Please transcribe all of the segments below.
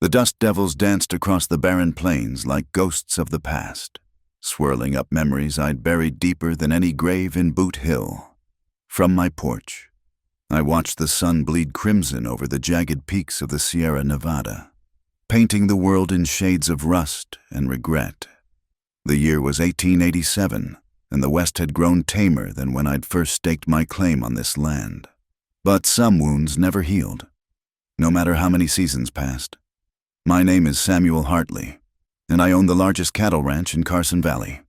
The dust devils danced across the barren plains like ghosts of the past, swirling up memories I'd buried deeper than any grave in Boot Hill. From my porch, I watched the sun bleed crimson over the jagged peaks of the Sierra Nevada, painting the world in shades of rust and regret. The year was 1887, and the West had grown tamer than when I'd first staked my claim on this land. But some wounds never healed, no matter how many seasons passed. My name is Samuel Hartley, and I own the largest cattle ranch in Carson Valley.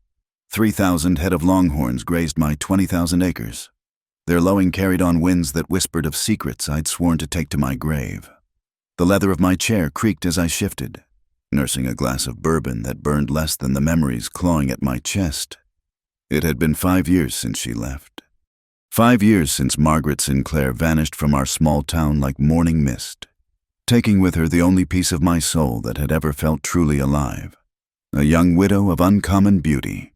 3,000 head of longhorns grazed my 20,000 acres. Their lowing carried on winds that whispered of secrets I'd sworn to take to my grave. The leather of my chair creaked as I shifted, nursing a glass of bourbon that burned less than the memories clawing at my chest. It had been 5 years since she left. 5 years since Margaret Sinclair vanished from our small town like morning mist, taking with her the only piece of my soul that had ever felt truly alive, a young widow of uncommon beauty.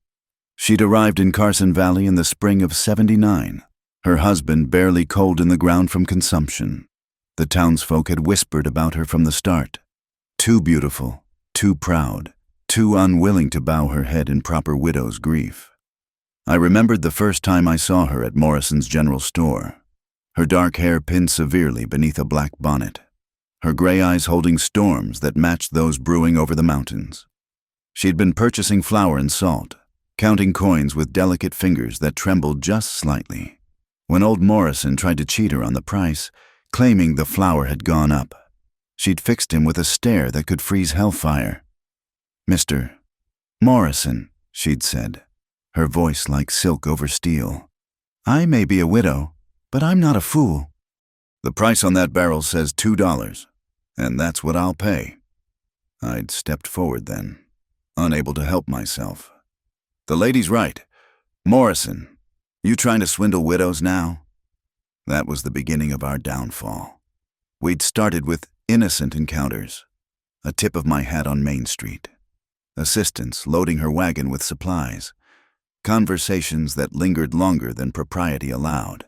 She'd arrived in Carson Valley in the spring of '79, her husband barely cold in the ground from consumption. The townsfolk had whispered about her from the start. Too beautiful, too proud, too unwilling to bow her head in proper widow's grief. I remembered the first time I saw her at Morrison's General Store, her dark hair pinned severely beneath a black bonnet, her gray eyes holding storms that matched those brewing over the mountains. She'd been purchasing flour and salt, counting coins with delicate fingers that trembled just slightly, when old Morrison tried to cheat her on the price, claiming the flour had gone up. She'd fixed him with a stare that could freeze hellfire. "Mr. Morrison," she'd said, her voice like silk over steel, "I may be a widow, but I'm not a fool. The price on that barrel says $2, and that's what I'll pay." I'd stepped forward then, unable to help myself. "The lady's right. Morrison, you trying to swindle widows now?" That was the beginning of our downfall. We'd started with innocent encounters, a tip of my hat on Main Street, assistance loading her wagon with supplies, conversations that lingered longer than propriety allowed.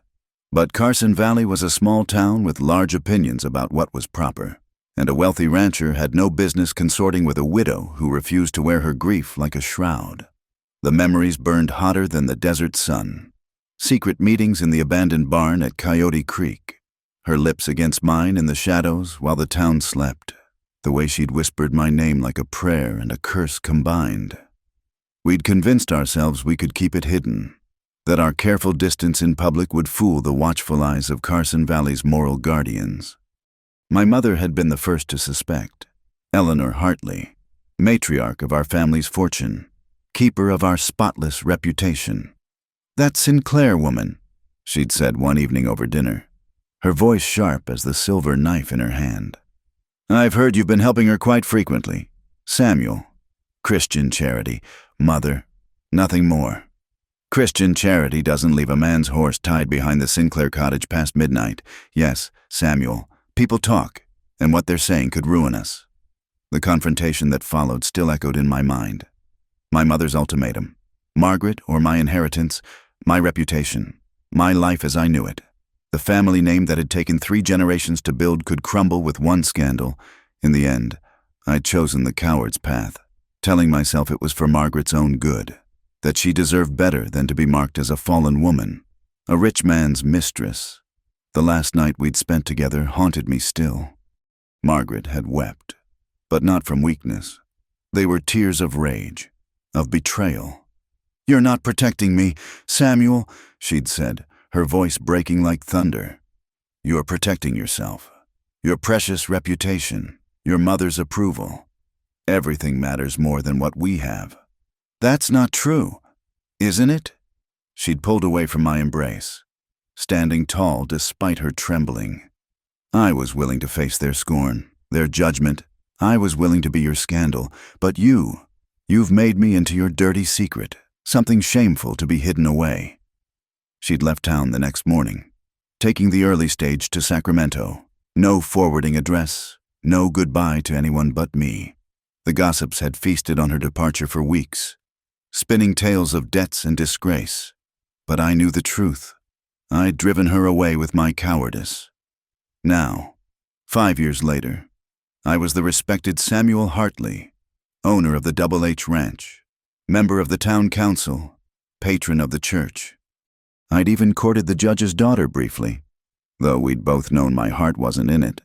But Carson Valley was a small town with large opinions about what was proper, and a wealthy rancher had no business consorting with a widow who refused to wear her grief like a shroud. The memories burned hotter than the desert sun. Secret meetings in the abandoned barn at Coyote Creek, her lips against mine in the shadows while the town slept, the way she'd whispered my name like a prayer and a curse combined. We'd convinced ourselves we could keep it hidden, that our careful distance in public would fool the watchful eyes of Carson Valley's moral guardians. My mother had been the first to suspect. Eleanor Hartley, matriarch of our family's fortune, keeper of our spotless reputation. "That Sinclair woman," she'd said one evening over dinner, her voice sharp as the silver knife in her hand. "I've heard you've been helping her quite frequently. Samuel. Christian charity, mother, nothing more. Christian charity doesn't leave a man's horse tied behind the Sinclair cottage past midnight. Yes, Samuel, people talk, and what they're saying could ruin us." The confrontation that followed still echoed in my mind. My mother's ultimatum. Margaret or my inheritance, my reputation, my life as I knew it. The family name that had taken 3 generations to build could crumble with one scandal. In the end, I'd chosen the coward's path, telling myself it was for Margaret's own good, that she deserved better than to be marked as a fallen woman, a rich man's mistress. The last night we'd spent together haunted me still. Margaret had wept, but not from weakness. They were tears of rage, of betrayal. "You're not protecting me, Samuel," she'd said, her voice breaking like thunder. "You're protecting yourself, your precious reputation, your mother's approval. Everything matters more than what we have." "That's not true, isn't it?" She'd pulled away from my embrace, standing tall despite her trembling. "I was willing to face their scorn, their judgment. I was willing to be your scandal. But you've made me into your dirty secret, something shameful to be hidden away." She'd left town the next morning, taking the early stage to Sacramento. No forwarding address, no goodbye to anyone but me. The gossips had feasted on her departure for weeks, spinning tales of debts and disgrace. But I knew the truth. I'd driven her away with my cowardice. Now, 5 years later, I was the respected Samuel Hartley, owner of the Double H Ranch, member of the town council, patron of the church. I'd even courted the judge's daughter briefly, though we'd both known my heart wasn't in it.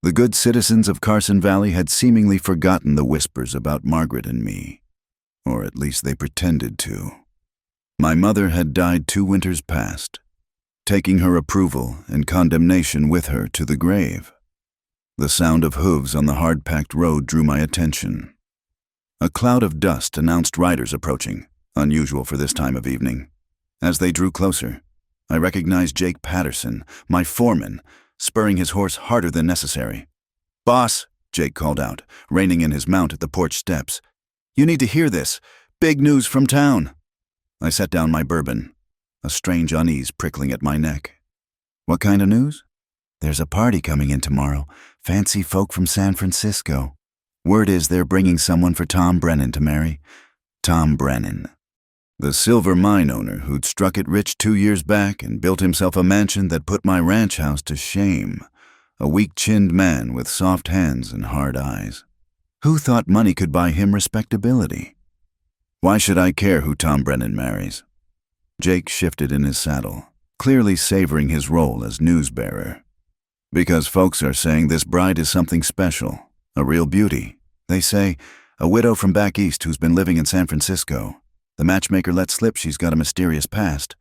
The good citizens of Carson Valley had seemingly forgotten the whispers about Margaret and me, or at least they pretended to. My mother had died 2 winters past, taking her approval and condemnation with her to the grave. The sound of hooves on the hard-packed road drew my attention. A cloud of dust announced riders approaching, unusual for this time of evening. As they drew closer, I recognized Jake Patterson, my foreman, spurring his horse harder than necessary. "Boss," Jake called out, reining in his mount at the porch steps. "You need to hear this. Big news from town." I set down my bourbon, a strange unease prickling at my neck. "What kind of news?" "There's a party coming in tomorrow. Fancy folk from San Francisco. Word is they're bringing someone for Tom Brennan to marry." Tom Brennan. The silver mine owner who'd struck it rich 2 years back and built himself a mansion that put my ranch house to shame. A weak-chinned man with soft hands and hard eyes. Who thought money could buy him respectability? Why should I care who Tom Brennan marries? Jake shifted in his saddle, clearly savoring his role as newsbearer. "Because folks are saying this bride is something special, a real beauty. They say, a widow from back east who's been living in San Francisco. The matchmaker let slip she's got a mysterious past."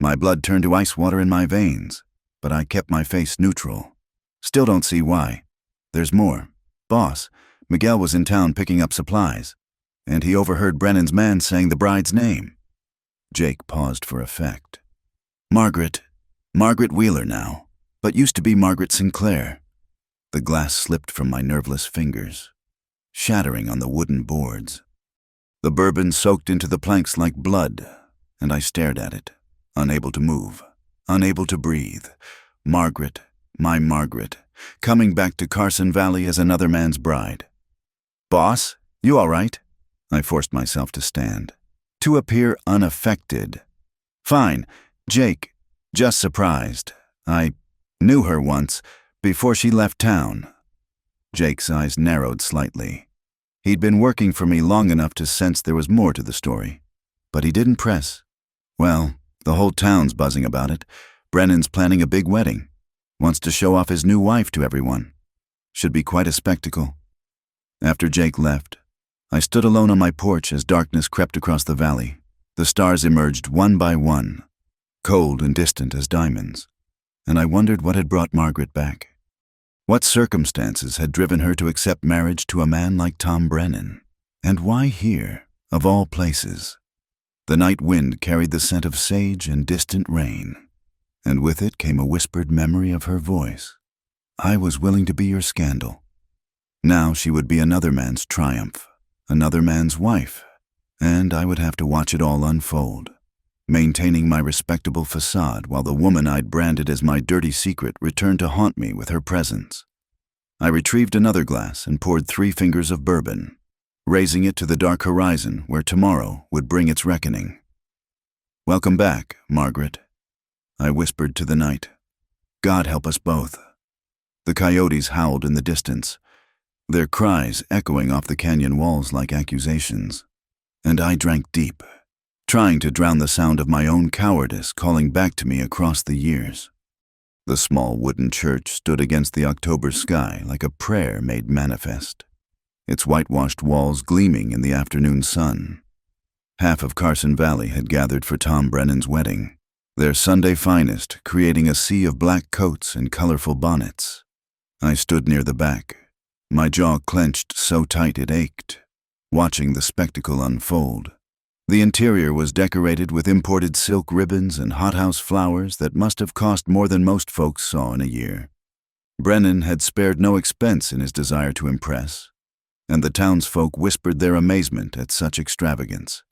My blood turned to ice water in my veins, but I kept my face neutral. "Still don't see why. There's more. Boss, Miguel was in town picking up supplies, and he overheard Brennan's man saying the bride's name." Jake paused for effect. Margaret Wheeler now, but used to be Margaret Sinclair." The glass slipped from my nerveless fingers, shattering on the wooden boards. The bourbon soaked into the planks like blood, and I stared at it, unable to move, unable to breathe. Margaret, my Margaret, coming back to Carson Valley as another man's bride. "Boss, you all right?" I forced myself to stand, to appear unaffected. "Fine. Jake, just surprised. I knew her once, before she left town." Jake's eyes narrowed slightly. He'd been working for me long enough to sense there was more to the story, but he didn't press. "Well, the whole town's buzzing about it. Brennan's planning a big wedding. Wants to show off his new wife to everyone. Should be quite a spectacle." After Jake left, I stood alone on my porch as darkness crept across the valley. The stars emerged one by one, cold and distant as diamonds, and I wondered what had brought Margaret back. What circumstances had driven her to accept marriage to a man like Tom Brennan? And why here, of all places? The night wind carried the scent of sage and distant rain, and with it came a whispered memory of her voice. I was willing to be your scandal. Now she would be another man's triumph, another man's wife, and I would have to watch it all unfold, maintaining my respectable facade while the woman I'd branded as my dirty secret returned to haunt me with her presence. I retrieved another glass and poured 3 fingers of bourbon, raising it to the dark horizon where tomorrow would bring its reckoning. "Welcome back, Margaret," I whispered to the night. "God help us both." The coyotes howled in the distance, their cries echoing off the canyon walls like accusations, and I drank deep, trying to drown the sound of my own cowardice calling back to me across the years. The small wooden church stood against the October sky like a prayer made manifest, its whitewashed walls gleaming in the afternoon sun. Half of Carson Valley had gathered for Tom Brennan's wedding, their Sunday finest creating a sea of black coats and colorful bonnets. I stood near the back, my jaw clenched so tight it ached, watching the spectacle unfold. The interior was decorated with imported silk ribbons and hothouse flowers that must have cost more than most folks saw in a year. Brennan had spared no expense in his desire to impress, and the townsfolk whispered their amazement at such extravagance.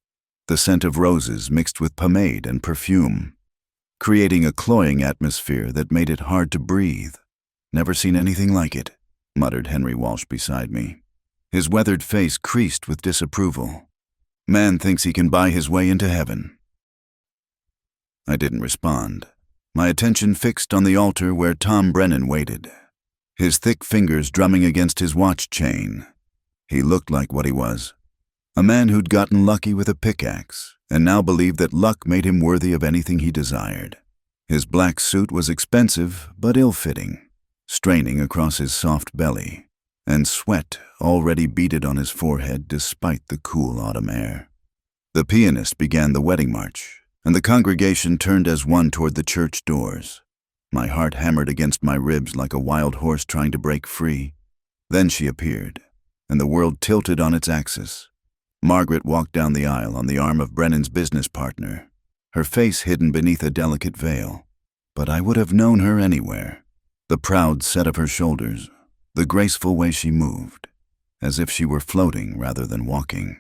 The scent of roses mixed with pomade and perfume, creating a cloying atmosphere that made it hard to breathe. "Never seen anything like it," muttered Henry Walsh beside me. His weathered face creased with disapproval. "Man thinks he can buy his way into heaven." I didn't respond, my attention fixed on the altar where Tom Brennan waited, his thick fingers drumming against his watch chain. He looked like what he was, a man who'd gotten lucky with a pickaxe and now believed that luck made him worthy of anything he desired. His black suit was expensive but ill-fitting, straining across his soft belly, and sweat already beaded on his forehead despite the cool autumn air. The pianist began the wedding march, and the congregation turned as one toward the church doors. My heart hammered against my ribs like a wild horse trying to break free. Then she appeared, and the world tilted on its axis. Margaret walked down the aisle on the arm of Brennan's business partner, her face hidden beneath a delicate veil. But I would have known her anywhere. The proud set of her shoulders, the graceful way she moved, as if she were floating rather than walking.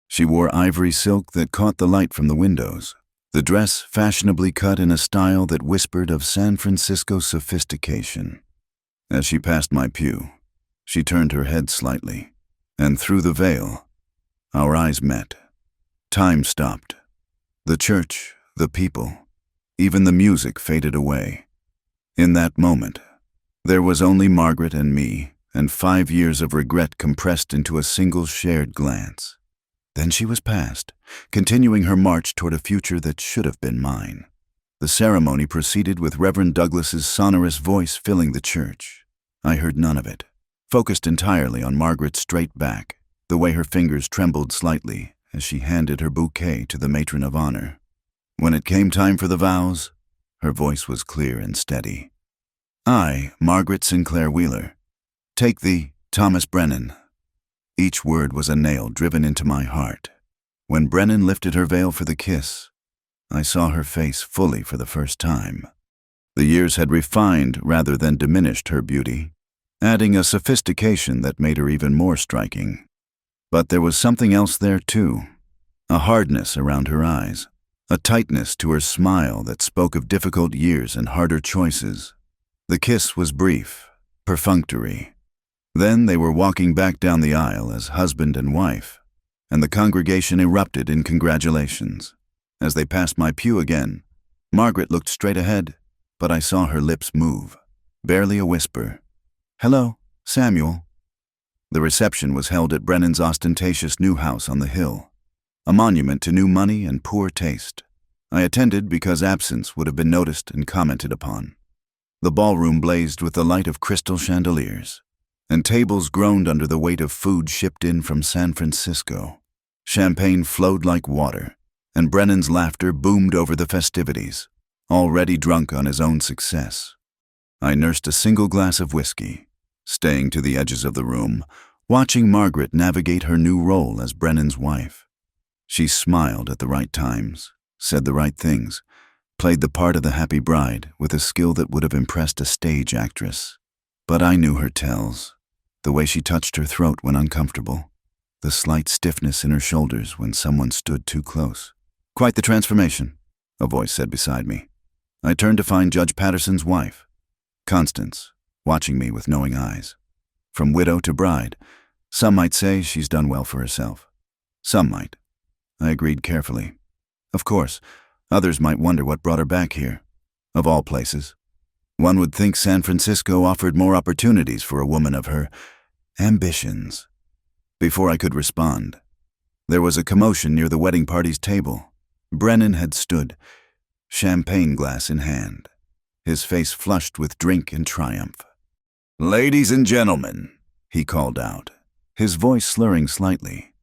She wore ivory silk that caught the light from the windows, the dress fashionably cut in a style that whispered of San Francisco sophistication. As she passed my pew, she turned her head slightly, and through the veil, our eyes met. Time stopped. The church, the people, even the music faded away. In that moment, there was only Margaret and me, and 5 years of regret compressed into a single shared glance. Then she was past, continuing her march toward a future that should have been mine. The ceremony proceeded with Reverend Douglas's sonorous voice filling the church. I heard none of it, focused entirely on Margaret's straight back, the way her fingers trembled slightly as she handed her bouquet to the matron of honor. When it came time for the vows, her voice was clear and steady. I, Margaret Sinclair Wheeler, take thee, Thomas Brennan. Each word was a nail driven into my heart. When Brennan lifted her veil for the kiss, I saw her face fully for the first time. The years had refined rather than diminished her beauty, adding a sophistication that made her even more striking. But there was something else there too, a hardness around her eyes, a tightness to her smile that spoke of difficult years and harder choices. The kiss was brief, perfunctory. Then they were walking back down the aisle as husband and wife, and the congregation erupted in congratulations. As they passed my pew again, Margaret looked straight ahead, but I saw her lips move, barely a whisper. "Hello, Samuel." The reception was held at Brennan's ostentatious new house on the hill, a monument to new money and poor taste. I attended because absence would have been noticed and commented upon. The ballroom blazed with the light of crystal chandeliers, and tables groaned under the weight of food shipped in from San Francisco. Champagne flowed like water, and Brennan's laughter boomed over the festivities, already drunk on his own success. I nursed a single glass of whiskey, staying to the edges of the room, watching Margaret navigate her new role as Brennan's wife. She smiled at the right times, said the right things, played the part of the happy bride with a skill that would have impressed a stage actress. But I knew her tells, the way she touched her throat when uncomfortable, the slight stiffness in her shoulders when someone stood too close. "Quite the transformation," a voice said beside me. I turned to find Judge Patterson's wife, Constance, watching me with knowing eyes. From widow to bride, some might say she's done well for herself. Some might. I agreed carefully. Of course, others might wonder what brought her back here, of all places. One would think San Francisco offered more opportunities for a woman of her ambitions. Before I could respond, there was a commotion near the wedding party's table. Brennan had stood, champagne glass in hand, his face flushed with drink and triumph. "Ladies and gentlemen," he called out, his voice slurring slightly,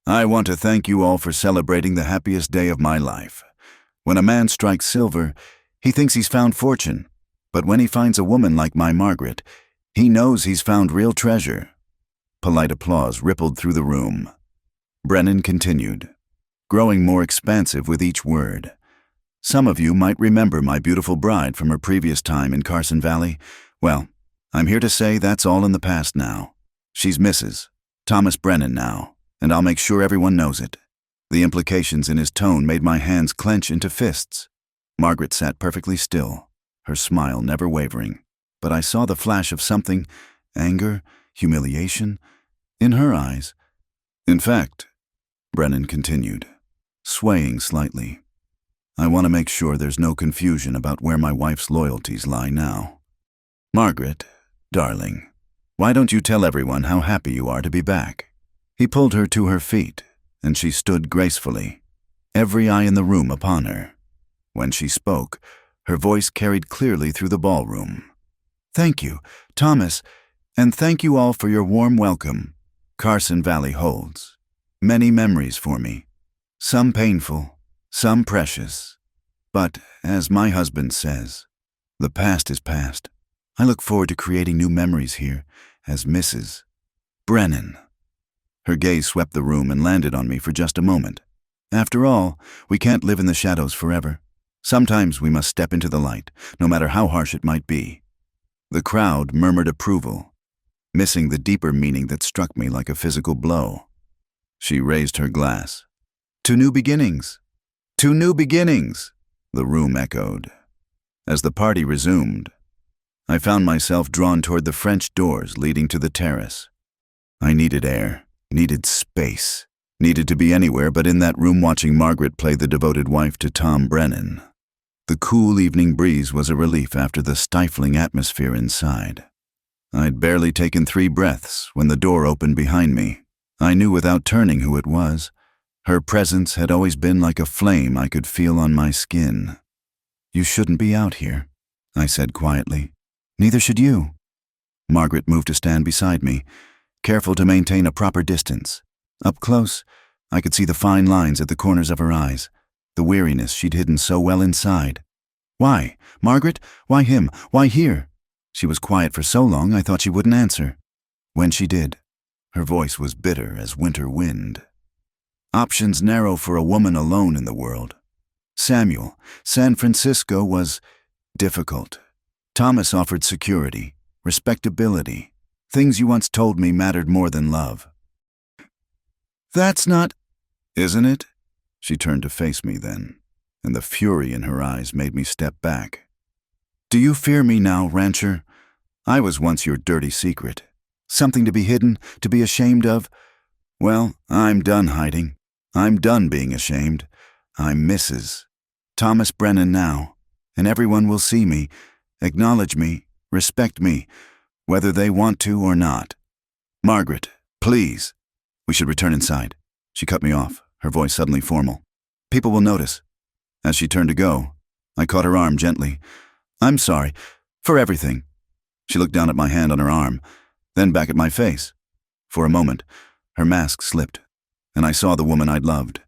"I want to thank you all for celebrating the happiest day of my life. When a man strikes silver, he thinks he's found fortune, but when he finds a woman like my Margaret, he knows he's found real treasure." Polite applause rippled through the room. Brennan continued, growing more expansive with each word. "Some of you might remember my beautiful bride from her previous time in Carson Valley. Well, I'm here to say that's all in the past now. She's Mrs. Thomas Brennan now, and I'll make sure everyone knows it." The implications in his tone made my hands clench into fists. Margaret sat perfectly still, her smile never wavering, but I saw the flash of something, anger, humiliation, in her eyes. "In fact," Brennan continued, swaying slightly, "I want to make sure there's no confusion about where my wife's loyalties lie now. Margaret, Darling, why don't you tell everyone how happy you are to be back?" He pulled her to her feet, and she stood gracefully, every eye in the room upon her. When she spoke, her voice carried clearly through the ballroom. "Thank you, Thomas, and thank you all for your warm welcome. Carson Valley holds many memories for me, some painful, some precious. But, as my husband says, the past is past. I look forward to creating new memories here as Mrs. Brennan." Her gaze swept the room and landed on me for just a moment. After all, we can't live in the shadows forever. Sometimes we must step into the light, no matter how harsh it might be. The crowd murmured approval, missing the deeper meaning that struck me like a physical blow. She raised her glass. "To new beginnings! To new beginnings!" the room echoed. As the party resumed, I found myself drawn toward the French doors leading to the terrace. I needed air, needed space, needed to be anywhere but in that room watching Margaret play the devoted wife to Tom Brennan. The cool evening breeze was a relief after the stifling atmosphere inside. I'd barely taken 3 breaths when the door opened behind me. I knew without turning who it was. Her presence had always been like a flame I could feel on my skin. "You shouldn't be out here," I said quietly. "Neither should you." Margaret moved to stand beside me, careful to maintain a proper distance. Up close, I could see the fine lines at the corners of her eyes, the weariness she'd hidden so well inside. "Why, Margaret? Why him? Why here?" She was quiet for so long I thought she wouldn't answer. When she did, her voice was bitter as winter wind. Options narrow for a woman alone in the world. Samuel, San Francisco was difficult. Thomas offered security, respectability, things you once told me mattered more than love. "That's not—" "Isn't it?" She turned to face me then, and the fury in her eyes made me step back. "Do you fear me now, rancher? I was once your dirty secret. Something to be hidden, to be ashamed of? Well, I'm done hiding. I'm done being ashamed. I'm Mrs. Thomas Brennan now, and everyone will see me, acknowledge me, respect me, whether they want to or not. Margaret, please." "We should return inside." She cut me off, her voice suddenly formal. "People will notice." As she turned to go, I caught her arm gently. "I'm sorry. For everything." She looked down at my hand on her arm, then back at my face. For a moment, her mask slipped, and I saw the woman I'd loved,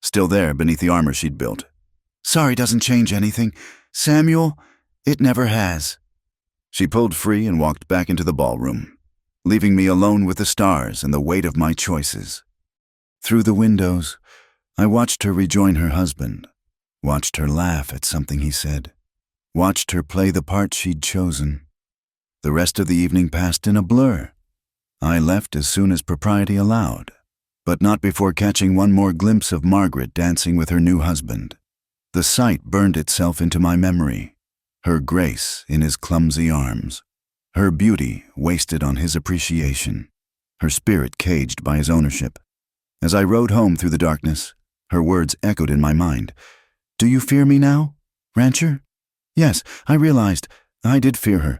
still there beneath the armor she'd built. "Sorry doesn't change anything. Samuel, it never has." She pulled free and walked back into the ballroom, leaving me alone with the stars and the weight of my choices. Through the windows, I watched her rejoin her husband, watched her laugh at something he said, watched her play the part she'd chosen. The rest of the evening passed in a blur. I left as soon as propriety allowed, but not before catching one more glimpse of Margaret dancing with her new husband. The sight burned itself into my memory, her grace in his clumsy arms, her beauty wasted on his appreciation, her spirit caged by his ownership. As I rode home through the darkness, her words echoed in my mind. "Do you fear me now, rancher?" Yes, I realized I did fear her,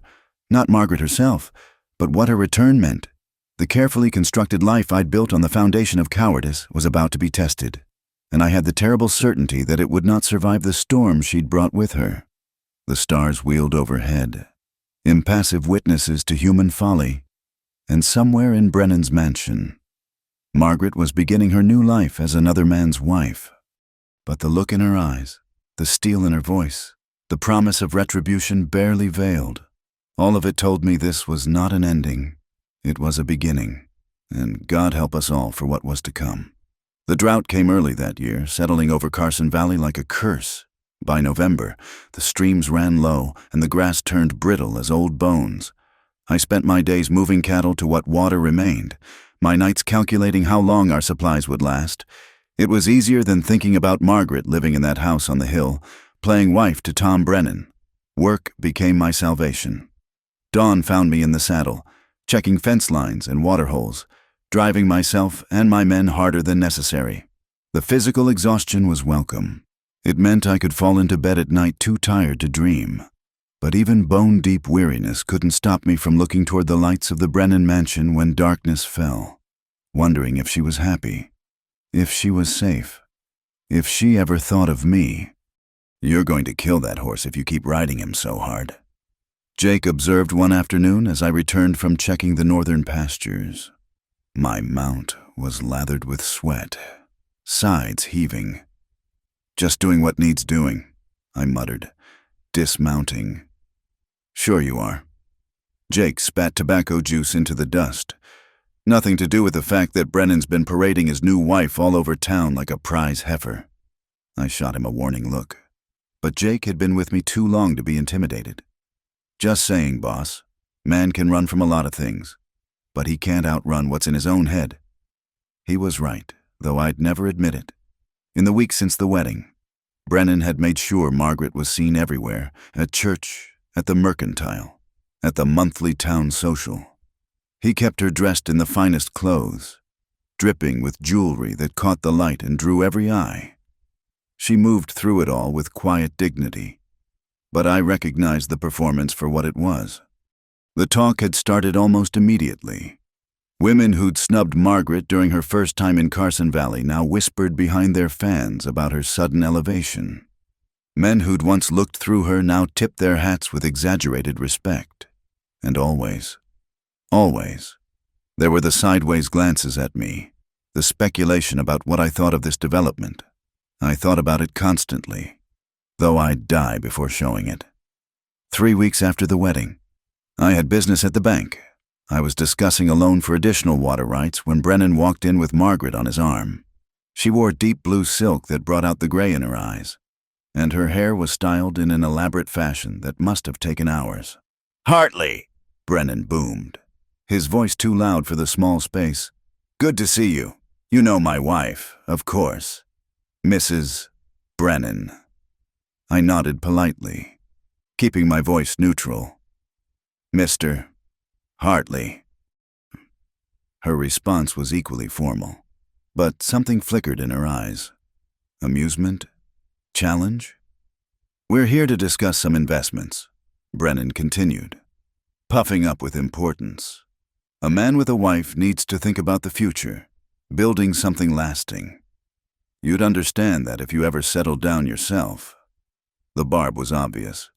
not Margaret herself, but what her return meant. The carefully constructed life I'd built on the foundation of cowardice was about to be tested, and I had the terrible certainty that it would not survive the storm she'd brought with her. The stars wheeled overhead, impassive witnesses to human folly, and somewhere in Brennan's mansion, Margaret was beginning her new life as another man's wife. But the look in her eyes, the steel in her voice, the promise of retribution barely veiled. All of it told me this was not an ending. It was a beginning, and God help us all for what was to come. The drought came early that year, settling over Carson Valley like a curse. By November, the streams ran low and the grass turned brittle as old bones. I spent my days moving cattle to what water remained, my nights calculating how long our supplies would last. It was easier than thinking about Margaret living in that house on the hill, playing wife to Tom Brennan. Work became my salvation. Dawn found me in the saddle, checking fence lines and water holes, driving myself and my men harder than necessary. The physical exhaustion was welcome. It meant I could fall into bed at night too tired to dream. But even bone-deep weariness couldn't stop me from looking toward the lights of the Brennan mansion when darkness fell, wondering if she was happy, if she was safe, if she ever thought of me. "You're going to kill that horse if you keep riding him so hard," Jake observed one afternoon as I returned from checking the northern pastures. My mount was lathered with sweat, sides heaving. "Just doing what needs doing," I muttered, dismounting. "Sure you are." Jake spat tobacco juice into the dust. Nothing to do with the fact that Brennan's been parading his new wife all over town like a prize heifer. I shot him a warning look, but Jake had been with me too long to be intimidated. "Just saying, boss. Man can run from a lot of things, but he can't outrun what's in his own head." He was right, though I'd never admit it. In the week since the wedding, Brennan had made sure Margaret was seen everywhere, at church, at the Mercantile, at the monthly town social. He kept her dressed in the finest clothes, dripping with jewelry that caught the light and drew every eye. She moved through it all with quiet dignity, but I recognized the performance for what it was. The talk had started almost immediately. Women who'd snubbed Margaret during her first time in Carson Valley now whispered behind their fans about her sudden elevation. Men who'd once looked through her now tipped their hats with exaggerated respect. And always, there were the sideways glances at me, the speculation about what I thought of this development. I thought about it constantly, though I'd die before showing it. 3 weeks after the wedding, I had business at the bank. I was discussing a loan for additional water rights when Brennan walked in with Margaret on his arm. She wore deep blue silk that brought out the gray in her eyes, and her hair was styled in an elaborate fashion that must have taken hours. "Hartley!" Brennan boomed, his voice too loud for the small space. "Good to see you. You know my wife, of course. Mrs. Brennan." I nodded politely, keeping my voice neutral. "Mr. Hartley." Her response was equally formal, but something flickered in her eyes. Amusement? Challenge? "We're here to discuss some investments," Brennan continued, puffing up with importance. "A man with a wife needs to think about the future, building something lasting. You'd understand that if you ever settled down yourself." The barb was obvious,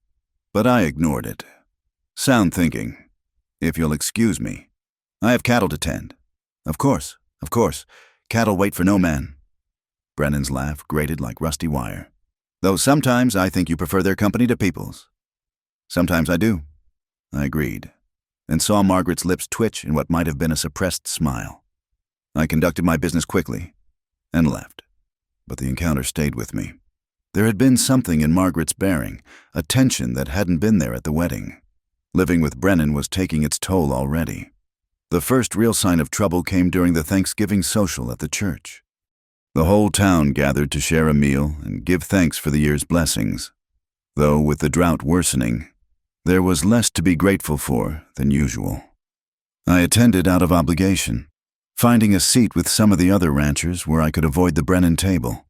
but I ignored it. "Sound thinking. If you'll excuse me. I have cattle to tend." Of course. Cattle wait for no man." Brennan's laugh grated like rusty wire. "Though sometimes I think you prefer their company to people's." "Sometimes I do," I agreed, and saw Margaret's lips twitch in what might have been a suppressed smile. I conducted my business quickly and left, but the encounter stayed with me. There had been something in Margaret's bearing, a tension that hadn't been there at the wedding. Living with Brennan was taking its toll already. The first real sign of trouble came during the Thanksgiving social at the church. The whole town gathered to share a meal and give thanks for the year's blessings. Though with the drought worsening, there was less to be grateful for than usual. I attended out of obligation, finding a seat with some of the other ranchers where I could avoid the Brennan table.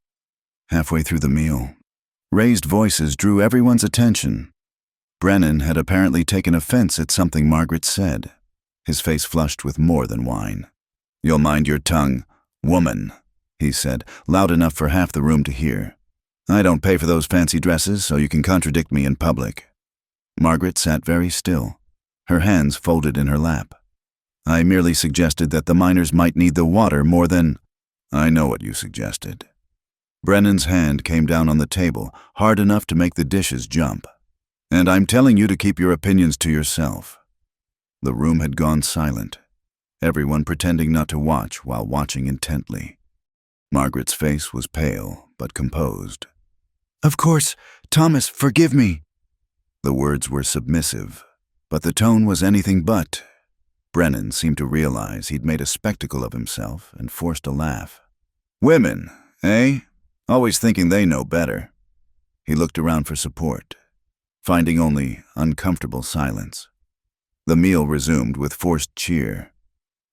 Halfway through the meal, raised voices drew everyone's attention. Brennan had apparently taken offense at something Margaret said. His face flushed with more than wine. "You'll mind your tongue, woman," he said, loud enough for half the room to hear. "I don't pay for those fancy dresses, so you can contradict me in public." Margaret sat very still, her hands folded in her lap. I merely suggested that the miners might need the water more than— "I know what you suggested." Brennan's hand came down on the table, hard enough to make the dishes jump. "And I'm telling you to keep your opinions to yourself." The room had gone silent, everyone pretending not to watch while watching intently. Margaret's face was pale but composed. "Of course, Thomas, forgive me." The words were submissive, but the tone was anything but. Brennan seemed to realize he'd made a spectacle of himself and forced a laugh. "Women, eh? Always thinking they know better." He looked around for support, finding only uncomfortable silence. The meal resumed with forced cheer,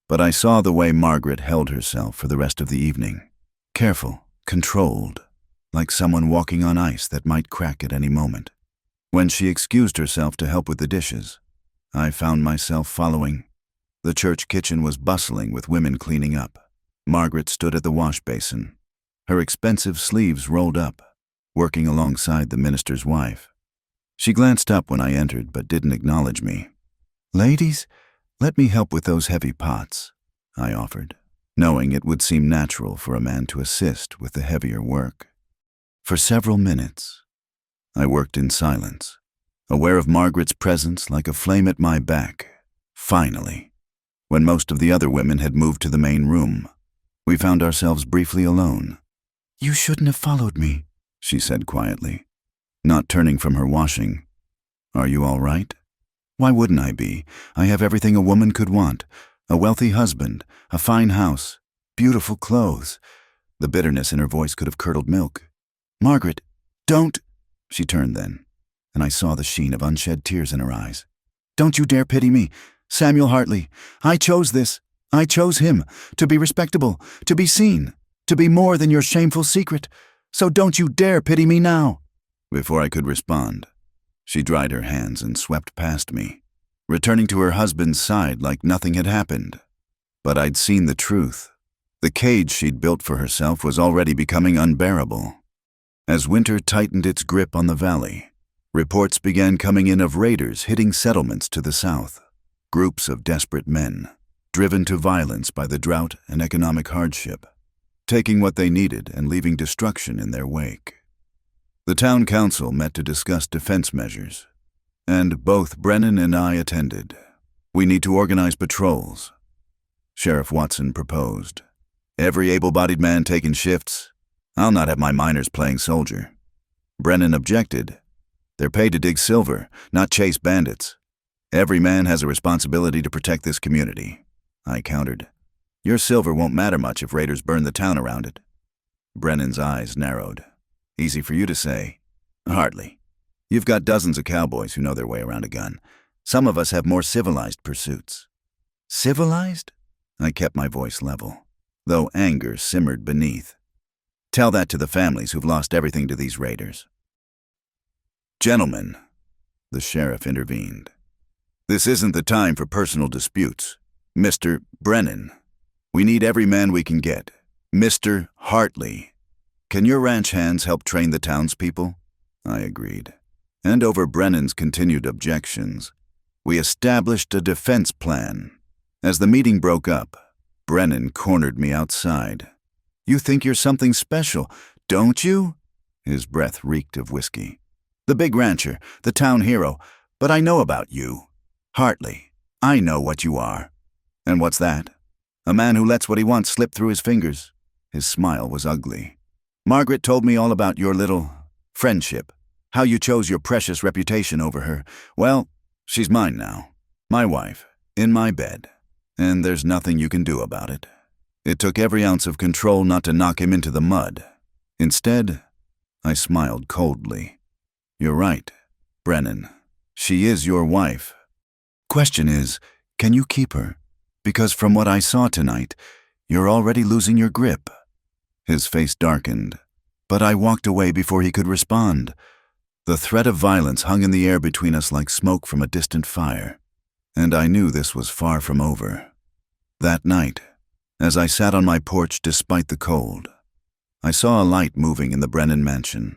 but I saw the way Margaret held herself for the rest of the evening. Careful, controlled, like someone walking on ice that might crack at any moment. When she excused herself to help with the dishes, I found myself following. The church kitchen was bustling with women cleaning up. Margaret stood at the wash basin, her expensive sleeves rolled up, working alongside the minister's wife. She glanced up when I entered but didn't acknowledge me. "Ladies, let me help with those heavy pots," I offered, knowing it would seem natural for a man to assist with the heavier work. For several minutes, I worked in silence, aware of Margaret's presence like a flame at my back. Finally, when most of the other women had moved to the main room, we found ourselves briefly alone. "You shouldn't have followed me," she said quietly, not turning from her washing. "Are you all right?" "Why wouldn't I be? I have everything a woman could want. A wealthy husband, a fine house, beautiful clothes." The bitterness in her voice could have curdled milk. "Margaret, don't—" She turned then, and I saw the sheen of unshed tears in her eyes. "Don't you dare pity me. Samuel Hartley, I chose this. I chose him, to be respectable, to be seen, to be more than your shameful secret. So don't you dare pity me now." Before I could respond, she dried her hands and swept past me, returning to her husband's side like nothing had happened. But I'd seen the truth. The cage she'd built for herself was already becoming unbearable. As winter tightened its grip on the valley, reports began coming in of raiders hitting settlements to the south. Groups of desperate men, driven to violence by the drought and economic hardship, taking what they needed and leaving destruction in their wake. The town council met to discuss defense measures, and both Brennan and I attended. "We need to organize patrols," Sheriff Watson proposed. "Every able-bodied man taking shifts. I'll not have my miners playing soldier." Brennan objected. "They're paid to dig silver, not chase bandits. Every man has a responsibility to protect this community," I countered. "Your silver won't matter much if raiders burn the town around it." Brennan's eyes narrowed. "Easy for you to say. Hardly. You've got dozens of cowboys who know their way around a gun. Some of us have more civilized pursuits." "Civilized?" I kept my voice level, though anger simmered beneath. "Tell that to the families who've lost everything to these raiders." "Gentlemen," the sheriff intervened, "this isn't the time for personal disputes. Mr. Brennan, we need every man we can get. Mr. Hartley, can your ranch hands help train the townspeople?" I agreed. And over Brennan's continued objections, we established a defense plan. As the meeting broke up, Brennan cornered me outside. "You think you're something special, don't you?" His breath reeked of whiskey. "The big rancher, the town hero, but I know about you. Hartley, I know what you are." "And what's that?" "A man who lets what he wants slip through his fingers." His smile was ugly. "Margaret told me all about your little friendship, how you chose your precious reputation over her. Well, she's mine now, my wife, in my bed, and there's nothing you can do about it." It took every ounce of control not to knock him into the mud. Instead, I smiled coldly. "You're right, Brennan. She is your wife. Question is, can you keep her? Because from what I saw tonight, you're already losing your grip." His face darkened, but I walked away before he could respond. The threat of violence hung in the air between us like smoke from a distant fire, and I knew this was far from over. That night, as I sat on my porch despite the cold, I saw a light moving in the Brennan mansion,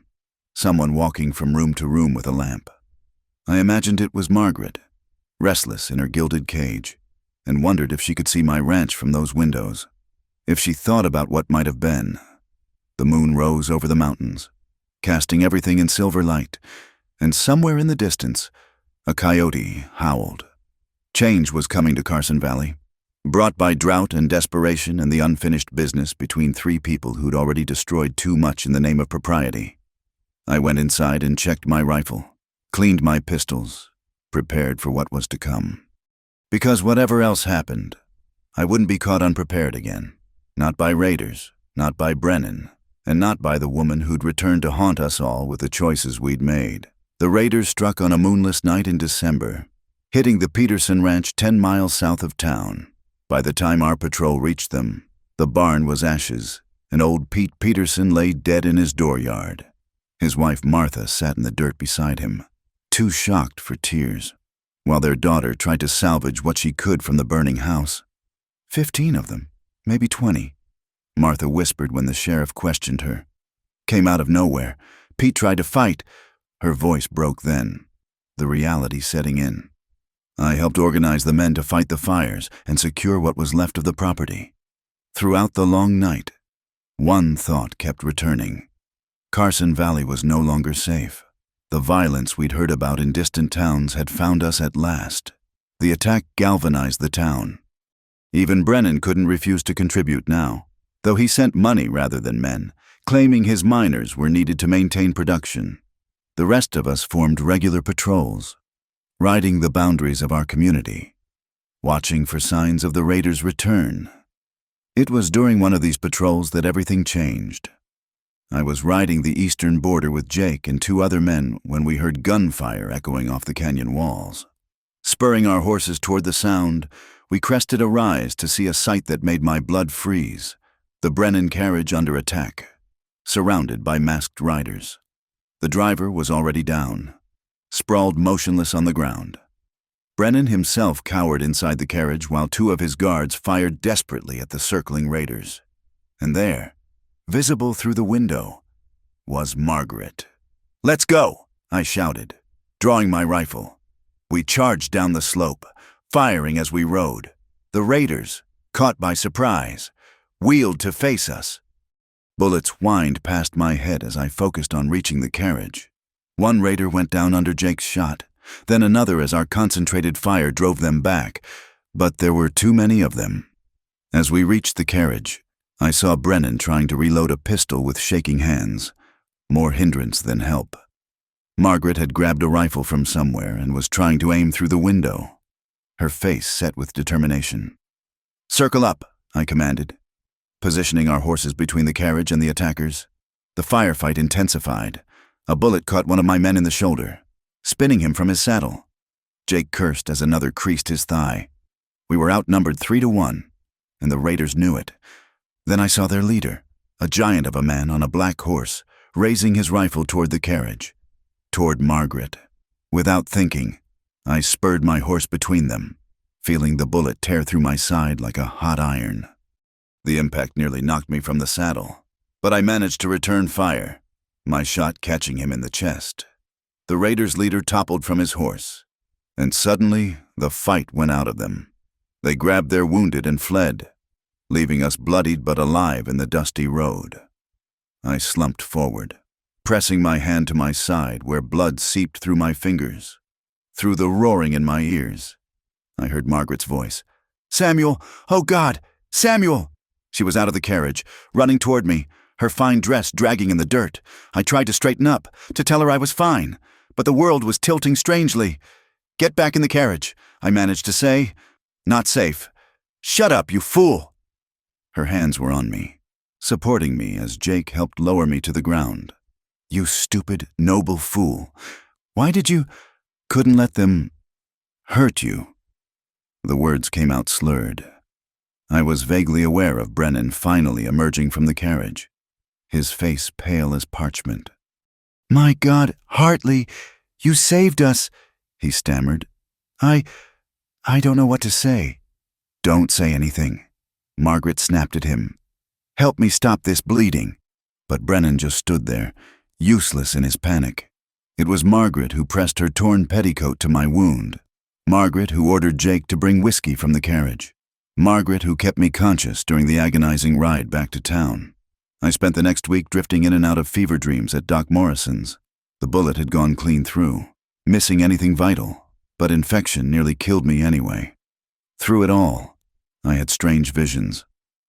someone walking from room to room with a lamp. I imagined it was Margaret, restless in her gilded cage, and wondered if she could see my ranch from those windows, if she thought about what might have been. The moon rose over the mountains, casting everything in silver light, and somewhere in the distance, a coyote howled. Change was coming to Carson Valley, brought by drought and desperation and the unfinished business between three people who'd already destroyed too much in the name of propriety. I went inside and checked my rifle, cleaned my pistols, prepared for what was to come. Because whatever else happened, I wouldn't be caught unprepared again. Not by raiders, not by Brennan, and not by the woman who'd returned to haunt us all with the choices we'd made. The raiders struck on a moonless night in December, hitting the Peterson Ranch 10 miles south of town. By the time our patrol reached them, the barn was ashes, and old Pete Peterson lay dead in his dooryard. His wife Martha sat in the dirt beside him, too shocked for tears, while their daughter tried to salvage what she could from the burning house. 15 of them, maybe 20, Martha whispered when the sheriff questioned her. Came out of nowhere. Pete tried to fight. Her voice broke then, the reality setting in. I helped organize the men to fight the fires and secure what was left of the property. Throughout the long night, one thought kept returning. Carson Valley was no longer safe. The violence we'd heard about in distant towns had found us at last. The attack galvanized the town. Even Brennan couldn't refuse to contribute now, though he sent money rather than men, claiming his miners were needed to maintain production. The rest of us formed regular patrols, riding the boundaries of our community, watching for signs of the raiders' return. It was during one of these patrols that everything changed. I was riding the eastern border with Jake and 2 other men when we heard gunfire echoing off the canyon walls. Spurring our horses toward the sound, we crested a rise to see a sight that made my blood freeze: the Brennan carriage under attack, surrounded by masked riders. The driver was already down, sprawled motionless on the ground. Brennan himself cowered inside the carriage while 2 of his guards fired desperately at the circling raiders. And there, visible through the window, was Margaret. "Let's go!" I shouted, drawing my rifle. We charged down the slope, firing as we rode. The raiders, caught by surprise, wheeled to face us. Bullets whined past my head as I focused on reaching the carriage. One raider went down under Jake's shot, then another as our concentrated fire drove them back, but there were too many of them. As we reached the carriage, I saw Brennan trying to reload a pistol with shaking hands, more hindrance than help. Margaret had grabbed a rifle from somewhere and was trying to aim through the window, her face set with determination. "Circle up," I commanded, positioning our horses between the carriage and the attackers. The firefight intensified. A bullet caught one of my men in the shoulder, spinning him from his saddle. Jake cursed as another creased his thigh. We were outnumbered 3-1, and the raiders knew it. Then I saw their leader, a giant of a man on a black horse, raising his rifle toward the carriage, toward Margaret. Without thinking, I spurred my horse between them, feeling the bullet tear through my side like a hot iron. The impact nearly knocked me from the saddle, but I managed to return fire, my shot catching him in the chest. The raiders' leader toppled from his horse, and suddenly the fight went out of them. They grabbed their wounded and fled, leaving us bloodied but alive in the dusty road. I slumped forward, pressing my hand to my side where blood seeped through my fingers. Through the roaring in my ears, I heard Margaret's voice. "Samuel! Oh God! Samuel!" She was out of the carriage, running toward me, her fine dress dragging in the dirt. I tried to straighten up, to tell her I was fine, but the world was tilting strangely. "Get back in the carriage," I managed to say. "Not safe." "Shut up, you fool!" Her hands were on me, supporting me as Jake helped lower me to the ground. "You stupid, noble fool. Why did you... couldn't let them... hurt you?" The words came out slurred. I was vaguely aware of Brennan finally emerging from the carriage, his face pale as parchment. "My God, Hartley, you saved us," he stammered. I don't know what to say." "Don't say anything." Margaret snapped at him. "Help me stop this bleeding." But Brennan just stood there, useless in his panic. It was Margaret who pressed her torn petticoat to my wound. Margaret who ordered Jake to bring whiskey from the carriage. Margaret who kept me conscious during the agonizing ride back to town. I spent the next week drifting in and out of fever dreams at Doc Morrison's. The bullet had gone clean through, missing anything vital, but infection nearly killed me anyway. Through it all, I had strange visions.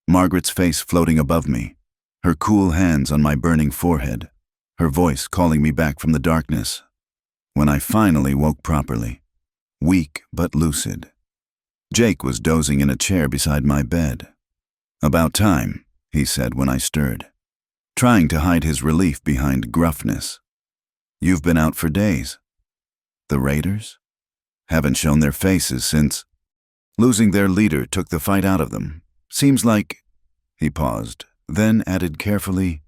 Margaret's face floating above me, her cool hands on my burning forehead, her voice calling me back from the darkness. When I finally woke properly, weak but lucid, Jake was dozing in a chair beside my bed. "About time," he said when I stirred, trying to hide his relief behind gruffness. "You've been out for days." "The raiders? Haven't shown their faces since... losing their leader took the fight out of them. Seems like..." He paused, then added carefully,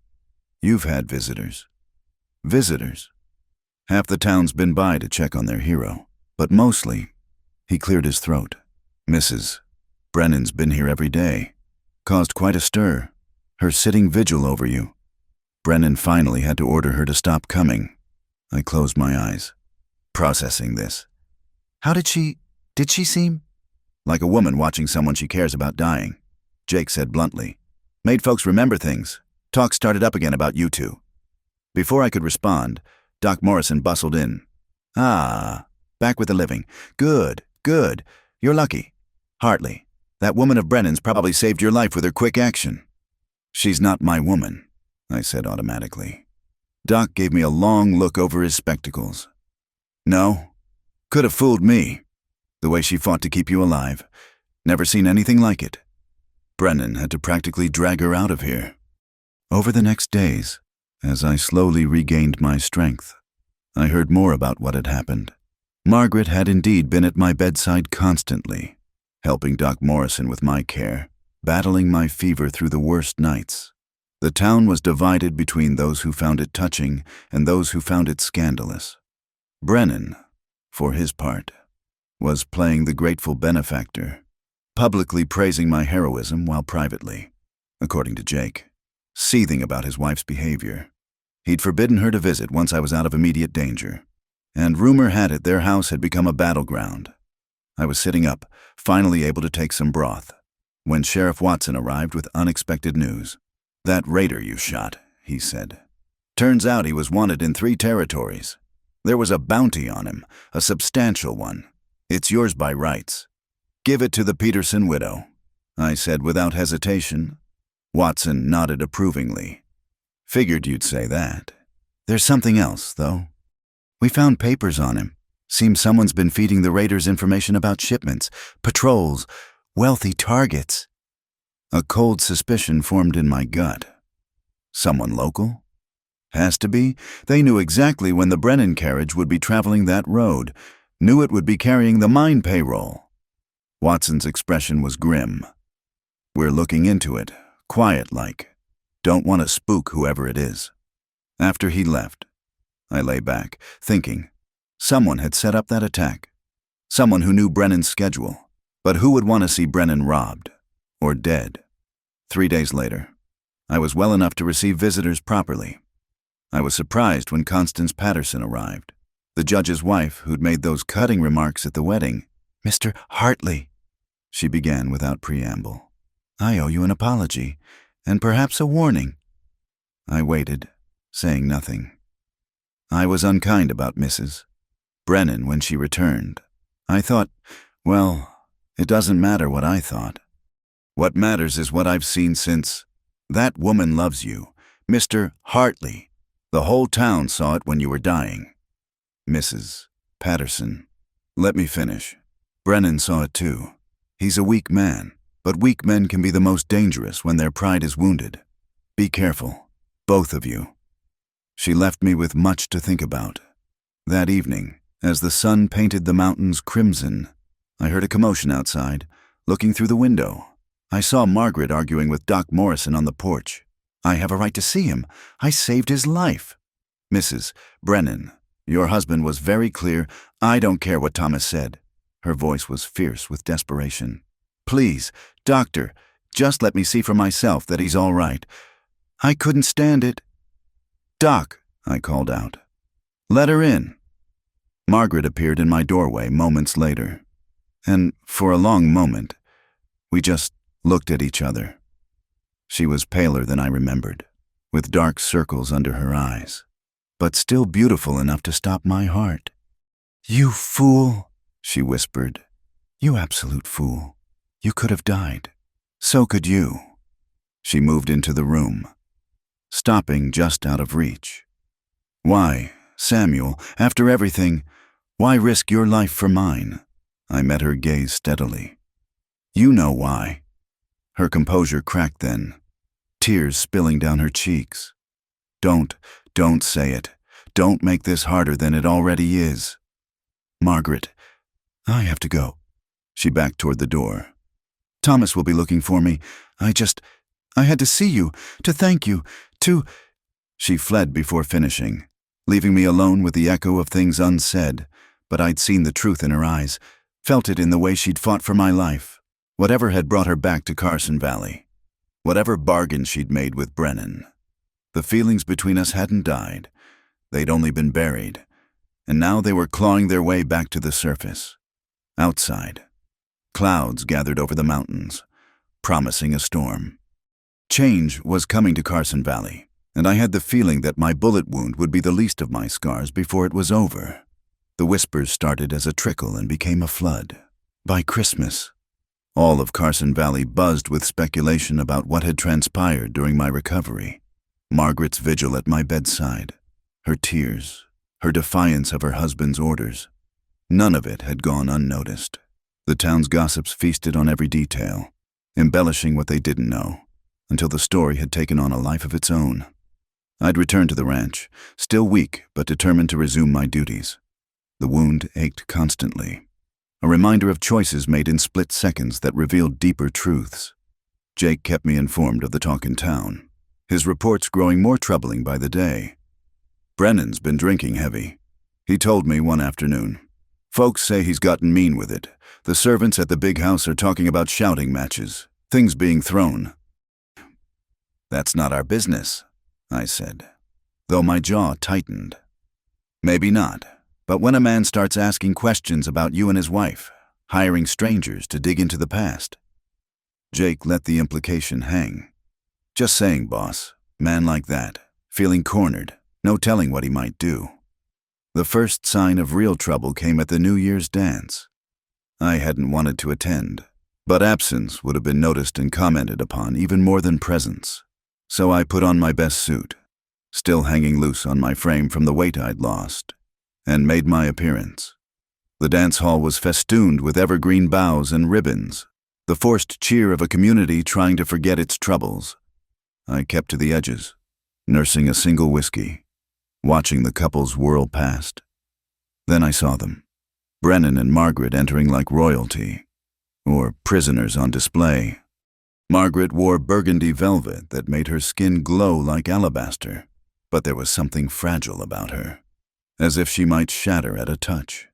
"You've had visitors." "Visitors? Half the town's been by to check on their hero, but mostly, he cleared his throat. Mrs. Brennan's been here every day. Caused quite a stir. Her sitting vigil over you. Brennan finally had to order her to stop coming. I closed my eyes, processing this. Did she seem? Like a woman watching someone she cares about dying, Jake said bluntly. Made folks remember things. Talk started up again about you two. Before I could respond, Doc Morrison bustled in. Ah, back with the living. Good, good. You're lucky. Hartley, that woman of Brennan's probably saved your life with her quick action. She's not my woman, I said automatically. Doc gave me a long look over his spectacles. No, could have fooled me. The way she fought to keep you alive. Never seen anything like it. Brennan had to practically drag her out of here. Over the next days, as I slowly regained my strength, I heard more about what had happened. Margaret had indeed been at my bedside constantly, helping Doc Morrison with my care, battling my fever through the worst nights. The town was divided between those who found it touching and those who found it scandalous. Brennan, for his part, was playing the grateful benefactor, publicly praising my heroism while privately, according to Jake, seething about his wife's behavior. He'd forbidden her to visit once I was out of immediate danger, and rumor had it their house had become a battleground. I was sitting up, finally able to take some broth, when Sheriff Watson arrived with unexpected news. That raider you shot, he said. Turns out he was wanted in 3 territories. There was a bounty on him, a substantial one. It's yours by rights. Give it to the Peterson widow, I said without hesitation. Watson nodded approvingly. Figured you'd say that. There's something else, though. We found papers on him. Seems someone's been feeding the raiders information about shipments, patrols, wealthy targets. A cold suspicion formed in my gut. Someone local? Has to be. They knew exactly when the Brennan carriage would be traveling that road, knew it would be carrying the mine payroll. Watson's expression was grim. We're looking into it, quiet-like. Don't want to spook whoever it is. After he left, I lay back, thinking. Someone had set up that attack. Someone who knew Brennan's schedule. But who would want to see Brennan robbed? Or dead? 3 days later, I was well enough to receive visitors properly. I was surprised when Constance Patterson arrived, the judge's wife who'd made those cutting remarks at the wedding. Mr. Hartley, she began without preamble. I owe you an apology, and perhaps a warning. I waited, saying nothing. I was unkind about Mrs. Brennan when she returned. I thought, well, it doesn't matter what I thought. What matters is what I've seen since. That woman loves you, Mr. Hartley. The whole town saw it when you were dying. Mrs. Patterson. Let me finish. Brennan saw it too. He's a weak man, but weak men can be the most dangerous when their pride is wounded. Be careful, both of you. She left me with much to think about. That evening, as the sun painted the mountains crimson, I heard a commotion outside. Looking through the window, I saw Margaret arguing with Doc Morrison on the porch. I have a right to see him. I saved his life. Mrs. Brennan, your husband was very clear. I don't care what Thomas said. Her voice was fierce with desperation. Please, doctor, just let me see for myself that he's all right. I couldn't stand it. Doc, I called out. Let her in. Margaret appeared in my doorway moments later, and for a long moment, we just looked at each other. She was paler than I remembered, with dark circles under her eyes, but still beautiful enough to stop my heart. You fool, she whispered. You absolute fool. You could have died. So could you. She moved into the room, stopping just out of reach. Why, Samuel, after everything, why risk your life for mine? I met her gaze steadily. You know why. Her composure cracked then, tears spilling down her cheeks. Don't say it. Don't make this harder than it already is. Margaret, I have to go. She backed toward the door. Thomas will be looking for me. I had to see you, to thank you, to... She fled before finishing, leaving me alone with the echo of things unsaid, but I'd seen the truth in her eyes, felt it in the way she'd fought for my life, whatever had brought her back to Carson Valley, whatever bargain she'd made with Brennan. The feelings between us hadn't died. They'd only been buried, and now they were clawing their way back to the surface. Outside, clouds gathered over the mountains, promising a storm. Change was coming to Carson Valley, and I had the feeling that my bullet wound would be the least of my scars before it was over. The whispers started as a trickle and became a flood. By Christmas, all of Carson Valley buzzed with speculation about what had transpired during my recovery. Margaret's vigil at my bedside, her tears, her defiance of her husband's orders. None of it had gone unnoticed. The town's gossips feasted on every detail, embellishing what they didn't know, until the story had taken on a life of its own. I'd returned to the ranch, still weak but determined to resume my duties. The wound ached constantly, a reminder of choices made in split seconds that revealed deeper truths. Jake kept me informed of the talk in town, his reports growing more troubling by the day. Brennan's been drinking heavy. He told me one afternoon. Folks say he's gotten mean with it. The servants at the big house are talking about shouting matches, things being thrown. That's not our business, I said, though my jaw tightened. Maybe not, but when a man starts asking questions about you and his wife, hiring strangers to dig into the past. Jake let the implication hang. Just saying, boss, man like that, feeling cornered, no telling what he might do. The first sign of real trouble came at the New Year's dance. I hadn't wanted to attend, but absence would have been noticed and commented upon even more than presence. So I put on my best suit, still hanging loose on my frame from the weight I'd lost, and made my appearance. The dance hall was festooned with evergreen boughs and ribbons, the forced cheer of a community trying to forget its troubles. I kept to the edges, nursing a single whiskey, watching the couples whirl past. Then I saw them, Brennan and Margaret entering like royalty, or prisoners on display. Margaret wore burgundy velvet that made her skin glow like alabaster, but there was something fragile about her, as if she might shatter at a touch.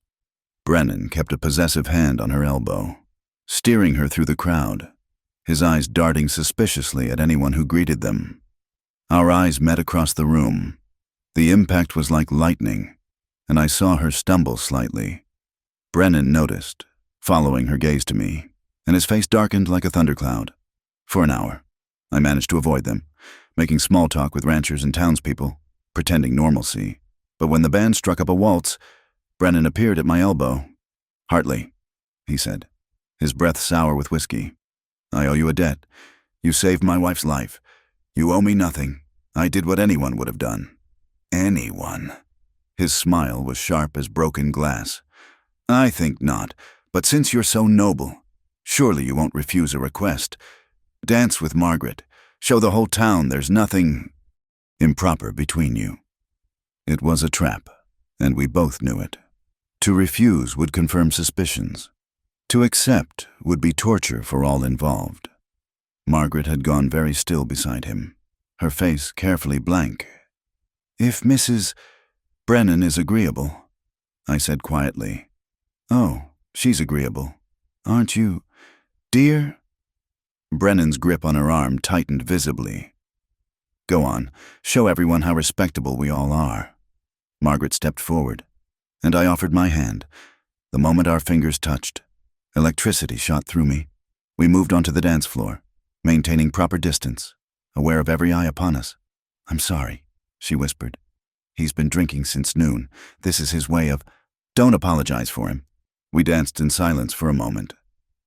Brennan kept a possessive hand on her elbow, steering her through the crowd, his eyes darting suspiciously at anyone who greeted them. Our eyes met across the room. The impact was like lightning, and I saw her stumble slightly. Brennan noticed, following her gaze to me, and his face darkened like a thundercloud. For an hour, I managed to avoid them, making small talk with ranchers and townspeople, pretending normalcy. But when the band struck up a waltz, Brennan appeared at my elbow. "Hartley," he said, his breath sour with whiskey. "I owe you a debt. You saved my wife's life. You owe me nothing. I did what anyone would have done." Anyone? His smile was sharp as broken glass. "I think not, but since you're so noble, surely you won't refuse a request. Dance with Margaret. Show the whole town there's nothing improper between you." It was a trap, and we both knew it. To refuse would confirm suspicions. To accept would be torture for all involved. Margaret had gone very still beside him, her face carefully blank. "If Mrs. Brennan is agreeable," I said quietly. "Oh, she's agreeable. Aren't you, dear?" Brennan's grip on her arm tightened visibly. "Go on, show everyone how respectable we all are." Margaret stepped forward, and I offered my hand. The moment our fingers touched, electricity shot through me. We moved onto the dance floor, maintaining proper distance, aware of every eye upon us. "I'm sorry," she whispered. "He's been drinking since noon. This is his way of—" "Don't apologize for him." We danced in silence for a moment,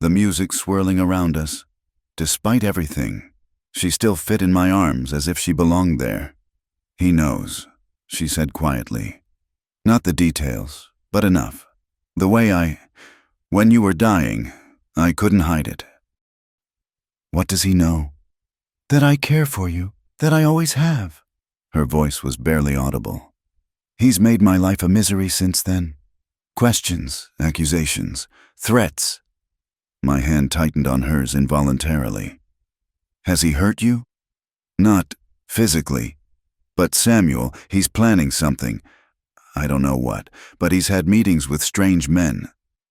the music swirling around us. Despite everything, she still fit in my arms as if she belonged there. "He knows," she said quietly. "Not the details, but enough. The way when you were dying, I couldn't hide it." "What does he know?" "That I care for you, that I always have." Her voice was barely audible. "He's made my life a misery since then. Questions, accusations, threats." My hand tightened on hers involuntarily. "Has he hurt you?" "Not physically. But Samuel, he's planning something. I don't know what, but he's had meetings with strange men,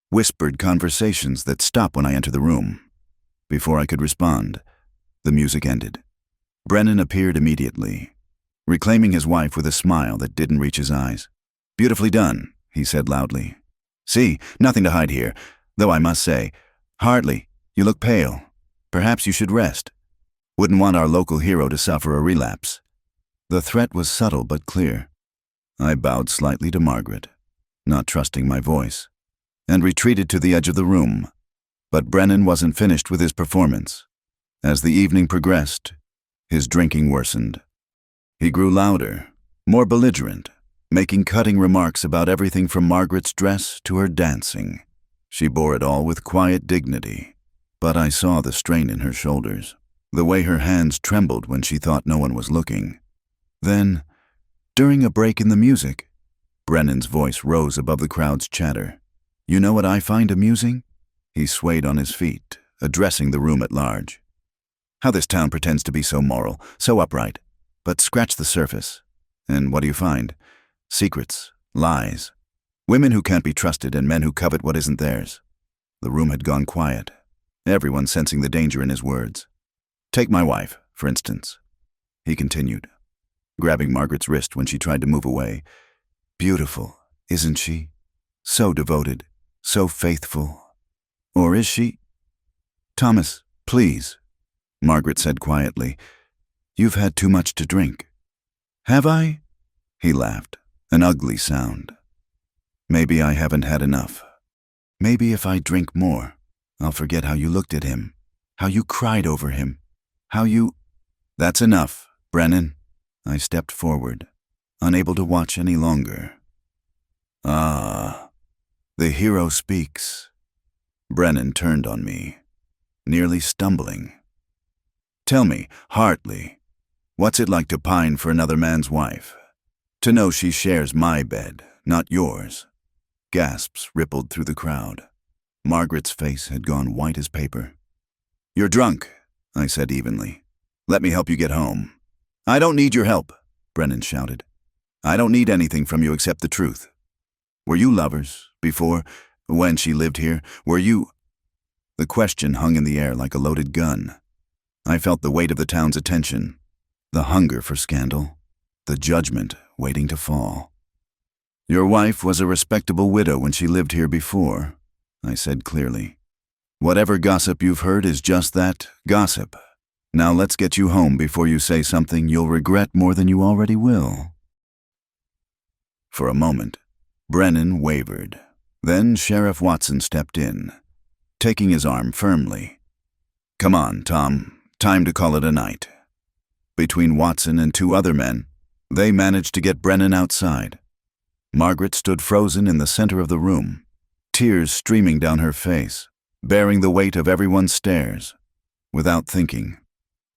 whispered conversations that stop when I enter the room. Before I could respond, the music ended. Brennan appeared immediately, reclaiming his wife with a smile that didn't reach his eyes. "Beautifully done," he said loudly. "See, nothing to hide here, though I must say, Hartley, you look pale. Perhaps you should rest. Wouldn't want our local hero to suffer a relapse." The threat was subtle but clear. I bowed slightly to Margaret, not trusting my voice, and retreated to the edge of the room. But Brennan wasn't finished with his performance. As the evening progressed, his drinking worsened. He grew louder, more belligerent, making cutting remarks about everything from Margaret's dress to her dancing. She bore it all with quiet dignity, but I saw the strain in her shoulders, the way her hands trembled when she thought no one was looking. Then, during a break in the music, Brennan's voice rose above the crowd's chatter. "You know what I find amusing?" He swayed on his feet, addressing the room at large. "How this town pretends to be so moral, so upright. But scratch the surface, and what do you find? Secrets, lies, women who can't be trusted, and men who covet what isn't theirs." The room had gone quiet, everyone sensing the danger in his words. "Take my wife, for instance," he continued, grabbing Margaret's wrist when she tried to move away. "Beautiful, isn't she? So devoted, so faithful. Or is she?" "Thomas, please," Margaret said quietly. "You've had too much to drink." "Have I?" He laughed, an ugly sound. "Maybe I haven't had enough. Maybe if I drink more, I'll forget how you looked at him, how you cried over him, how you—" "That's enough, Brennan." I stepped forward, unable to watch any longer. "Ah, the hero speaks." Brennan turned on me, nearly stumbling. "Tell me, Hartley, what's it like to pine for another man's wife? To know she shares my bed, not yours?" Gasps rippled through the crowd. Margaret's face had gone white as paper. "You're drunk," I said evenly. "Let me help you get home." "I don't need your help," Brennan shouted. "I don't need anything from you except the truth. Were you lovers before, when she lived here? Were you—" The question hung in the air like a loaded gun. I felt the weight of the town's attention, the hunger for scandal, the judgment waiting to fall. "Your wife was a respectable widow when she lived here before," I said clearly. "Whatever gossip you've heard is just that, gossip. Now let's get you home before you say something you'll regret more than you already will." For a moment, Brennan wavered. Then Sheriff Watson stepped in, taking his arm firmly. "Come on, Tom. Time to call it a night." Between Watson and two other men, they managed to get Brennan outside. Margaret stood frozen in the center of the room, tears streaming down her face, bearing the weight of everyone's stares. Without thinking,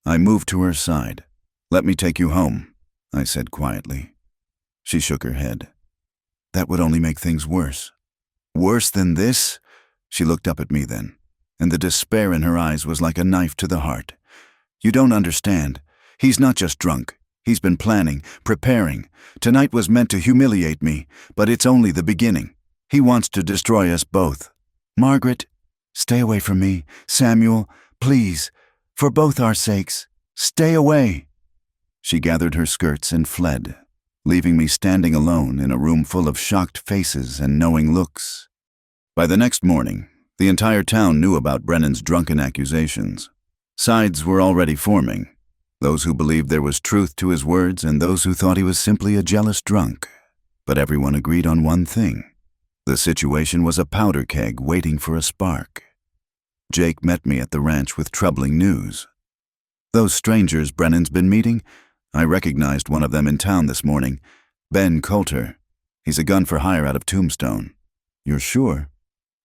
I moved to her side. "Let me take you home," I said quietly. She shook her head. "That would only make things worse." "Worse than this?" She looked up at me then, and the despair in her eyes was like a knife to the heart. "You don't understand. He's not just drunk. He's been planning, preparing. Tonight was meant to humiliate me, but it's only the beginning. He wants to destroy us both. Margaret, stay away from me. Samuel, please, for both our sakes, stay away." She gathered her skirts and fled, leaving me standing alone in a room full of shocked faces and knowing looks. By the next morning, the entire town knew about Brennan's drunken accusations. Sides were already forming, those who believed there was truth to his words and those who thought he was simply a jealous drunk. But everyone agreed on one thing. The situation was a powder keg waiting for a spark. Jake met me at the ranch with troubling news. "Those strangers Brennan's been meeting? I recognized one of them in town this morning. Ben Coulter. He's a gun for hire out of Tombstone." "You're sure?"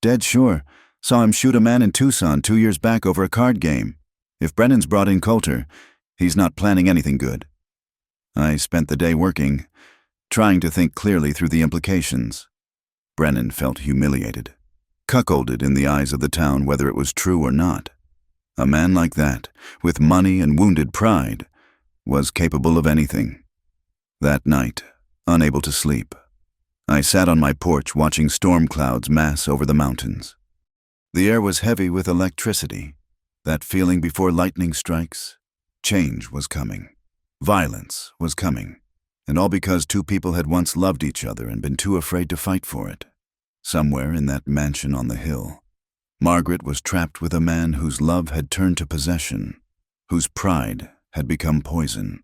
"Dead sure. Saw him shoot a man in Tucson 2 years back over a card game. If Brennan's brought in Coulter, he's not planning anything good." I spent the day working, trying to think clearly through the implications. Brennan felt humiliated, cuckolded in the eyes of the town, whether it was true or not. A man like that, with money and wounded pride, was capable of anything. That night, unable to sleep, I sat on my porch watching storm clouds mass over the mountains. The air was heavy with electricity, that feeling before lightning strikes. Change was coming. Violence was coming. And all because two people had once loved each other and been too afraid to fight for it. Somewhere in that mansion on the hill, Margaret was trapped with a man whose love had turned to possession, whose pride had become poison.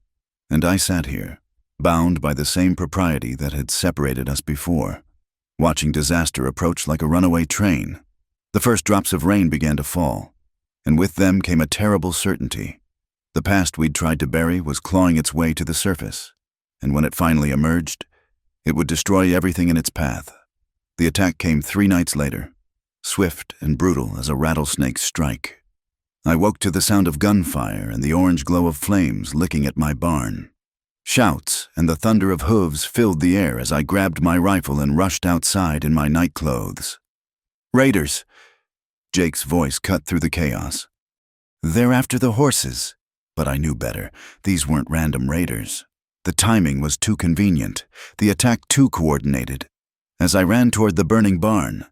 And I sat here, bound by the same propriety that had separated us before, watching disaster approach like a runaway train. The first drops of rain began to fall, and with them came a terrible certainty. The past we'd tried to bury was clawing its way to the surface, and when it finally emerged, it would destroy everything in its path. The attack came 3 nights later, swift and brutal as a rattlesnake's strike. I woke to the sound of gunfire and the orange glow of flames licking at my barn. Shouts and the thunder of hooves filled the air as I grabbed my rifle and rushed outside in my night clothes. "Raiders!" Jake's voice cut through the chaos. "They're after the horses." But I knew better. These weren't random raiders. The timing was too convenient, the attack too coordinated. As I ran toward the burning barn,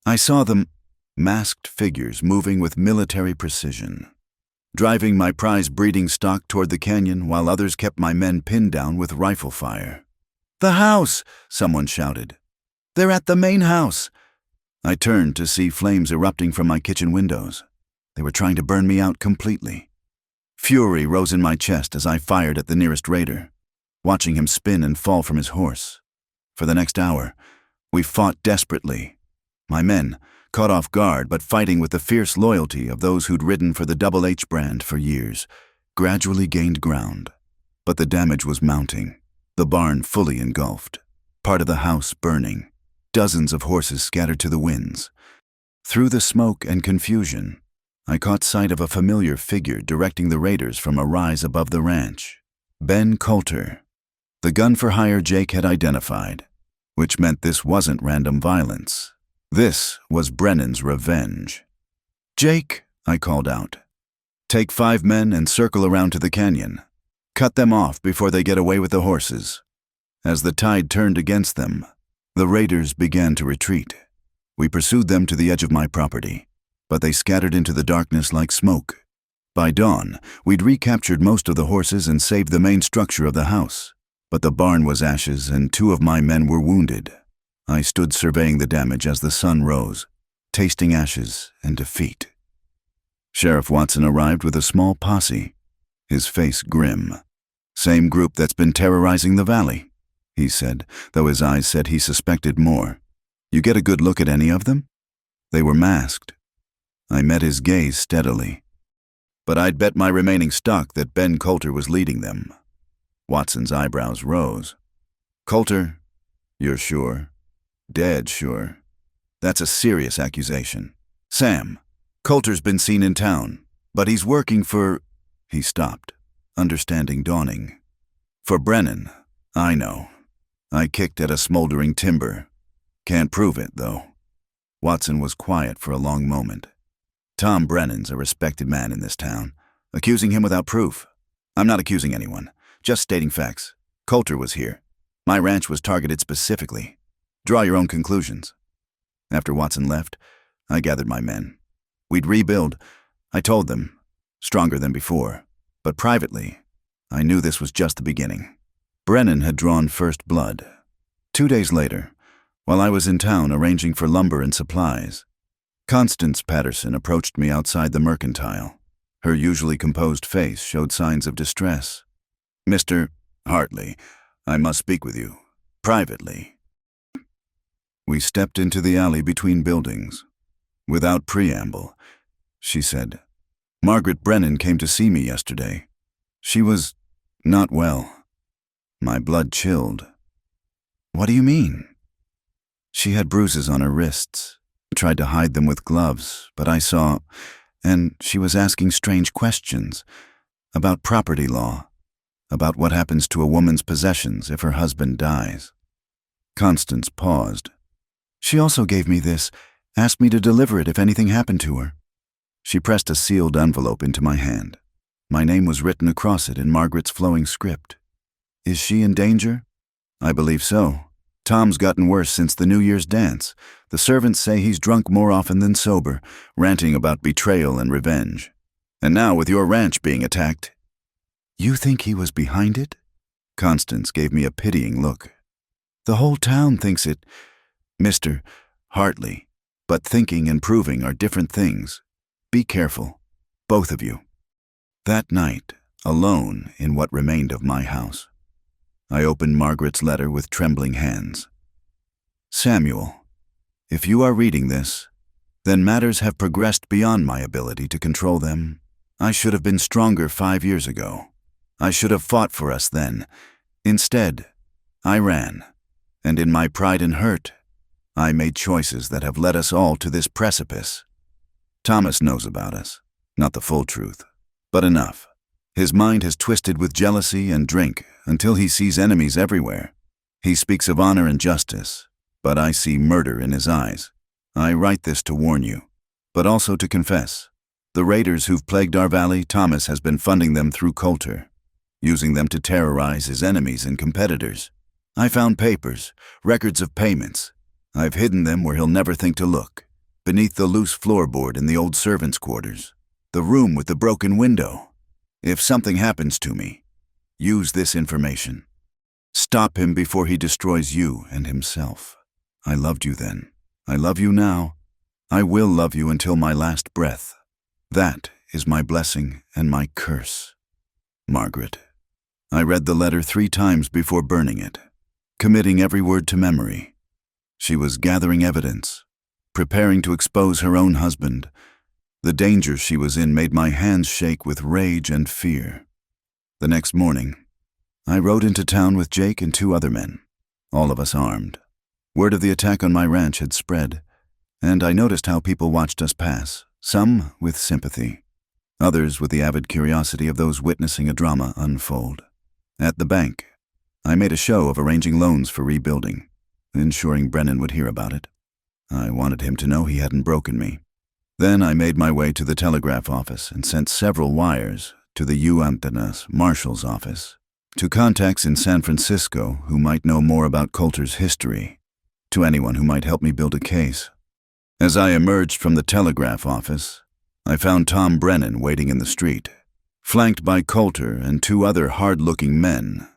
I saw them, masked figures moving with military precision, driving my prize breeding stock toward the canyon while others kept my men pinned down with rifle fire. "The house!" someone shouted. "They're at the main house!" I turned to see flames erupting from my kitchen windows. They were trying to burn me out completely. Fury rose in my chest as I fired at the nearest raider, watching him spin and fall from his horse. For the next hour, we fought desperately. My men, caught off guard but fighting with the fierce loyalty of those who'd ridden for the Double H brand for years, gradually gained ground. But the damage was mounting, the barn fully engulfed, part of the house burning, dozens of horses scattered to the winds. Through the smoke and confusion, I caught sight of a familiar figure directing the raiders from a rise above the ranch. Ben Coulter, the gun-for-hire Jake had identified, which meant this wasn't random violence. This was Brennan's revenge. "Jake," I called out, "take 5 men and circle around to the canyon. Cut them off before they get away with the horses." As the tide turned against them, the raiders began to retreat. We pursued them to the edge of my property, but they scattered into the darkness like smoke. By dawn, we'd recaptured most of the horses and saved the main structure of the house, but the barn was ashes and 2 of my men were wounded. I stood surveying the damage as the sun rose, tasting ashes and defeat. Sheriff Watson arrived with a small posse, his face grim. "Same group that's been terrorizing the valley," he said, though his eyes said he suspected more. "You get a good look at any of them?" They were masked. I met his gaze steadily. "But I'd bet my remaining stock that Ben Coulter was leading them." Watson's eyebrows rose. "Coulter, you're sure? Dead sure? That's a serious accusation. Sam, Coulter's been seen in town, but he's working for—" He stopped, understanding dawning. "For Brennan, I know. I kicked at a smoldering timber. Can't prove it, though." Watson was quiet for a long moment. "Tom Brennan's a respected man in this town. Accusing him without proof? I'm not accusing anyone, just stating facts. Coulter was here. My ranch was targeted specifically. Draw your own conclusions." After Watson left, I gathered my men. We'd rebuild, I told them, stronger than before. But privately, I knew this was just the beginning. Brennan had drawn first blood. 2 days later, while I was in town arranging for lumber and supplies, Constance Patterson approached me outside the Mercantile. Her usually composed face showed signs of distress. "Mr. Hartley, I must speak with you, privately." We stepped into the alley between buildings. Without preamble, she said, "Margaret Brennan came to see me yesterday. She was not well." My blood chilled. "What do you mean?" "She had bruises on her wrists. Tried to hide them with gloves, but I saw, and she was asking strange questions about property law, about what happens to a woman's possessions if her husband dies." Constance paused. "She also gave me this, asked me to deliver it if anything happened to her." She pressed a sealed envelope into my hand. My name was written across it in Margaret's flowing script. "Is she in danger?" "I believe so. Tom's gotten worse since the New Year's dance. The servants say he's drunk more often than sober, ranting about betrayal and revenge. And now with your ranch being attacked. You think he was behind it? Constance gave me a pitying look. The whole town thinks it, Mr. Hartley. But thinking and proving are different things. Be careful, both of you. That night, alone in what remained of my house, I opened Margaret's letter with trembling hands. Samuel, if you are reading this, then matters have progressed beyond my ability to control them. I should have been stronger 5 years ago. I should have fought for us then. Instead, I ran, and in my pride and hurt, I made choices that have led us all to this precipice. Thomas knows about us, not the full truth, but enough. His mind has twisted with jealousy and drink until he sees enemies everywhere. He speaks of honor and justice, but I see murder in his eyes. I write this to warn you, but also to confess. The raiders who've plagued our valley, Thomas has been funding them through Coulter, using them to terrorize his enemies and competitors. I found papers, records of payments. I've hidden them where he'll never think to look, beneath the loose floorboard in the old servants' quarters, the room with the broken window. If something happens to me, use this information. Stop him before he destroys you and himself. I loved you then. I love you now. I will love you until my last breath. That is my blessing and my curse. Margaret. I read the letter 3 times before burning it, committing every word to memory. She was gathering evidence, preparing to expose her own husband. The danger she was in made my hands shake with rage and fear. The next morning, I rode into town with Jake and 2 other men, all of us armed. Word of the attack on my ranch had spread, and I noticed how people watched us pass, some with sympathy, others with the avid curiosity of those witnessing a drama unfold. At the bank, I made a show of arranging loans for rebuilding, ensuring Brennan would hear about it. I wanted him to know he hadn't broken me. Then I made my way to the telegraph office and sent several wires to the UAMTNA's marshal's office, to contacts in San Francisco who might know more about Coulter's history, to anyone who might help me build a case. As I emerged from the telegraph office, I found Tom Brennan waiting in the street, flanked by Coulter and 2 other hard-looking men.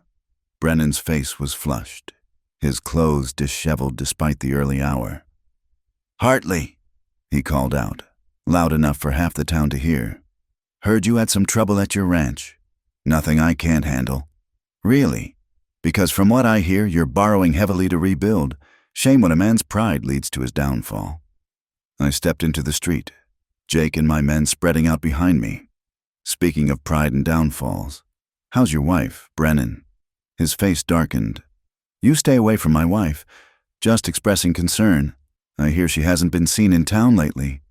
Brennan's face was flushed, his clothes disheveled despite the early hour. "Hartley," he called out, loud enough for half the town to hear. "Heard you had some trouble at your ranch. Nothing I can't handle." "Really? Because from what I hear, you're borrowing heavily to rebuild. Shame when a man's pride leads to his downfall." I stepped into the street, Jake and my men spreading out behind me. Speaking of pride and downfalls, "How's your wife, Brennan?" His face darkened. "You stay away from my wife. Just expressing concern. I hear she hasn't been seen in town lately.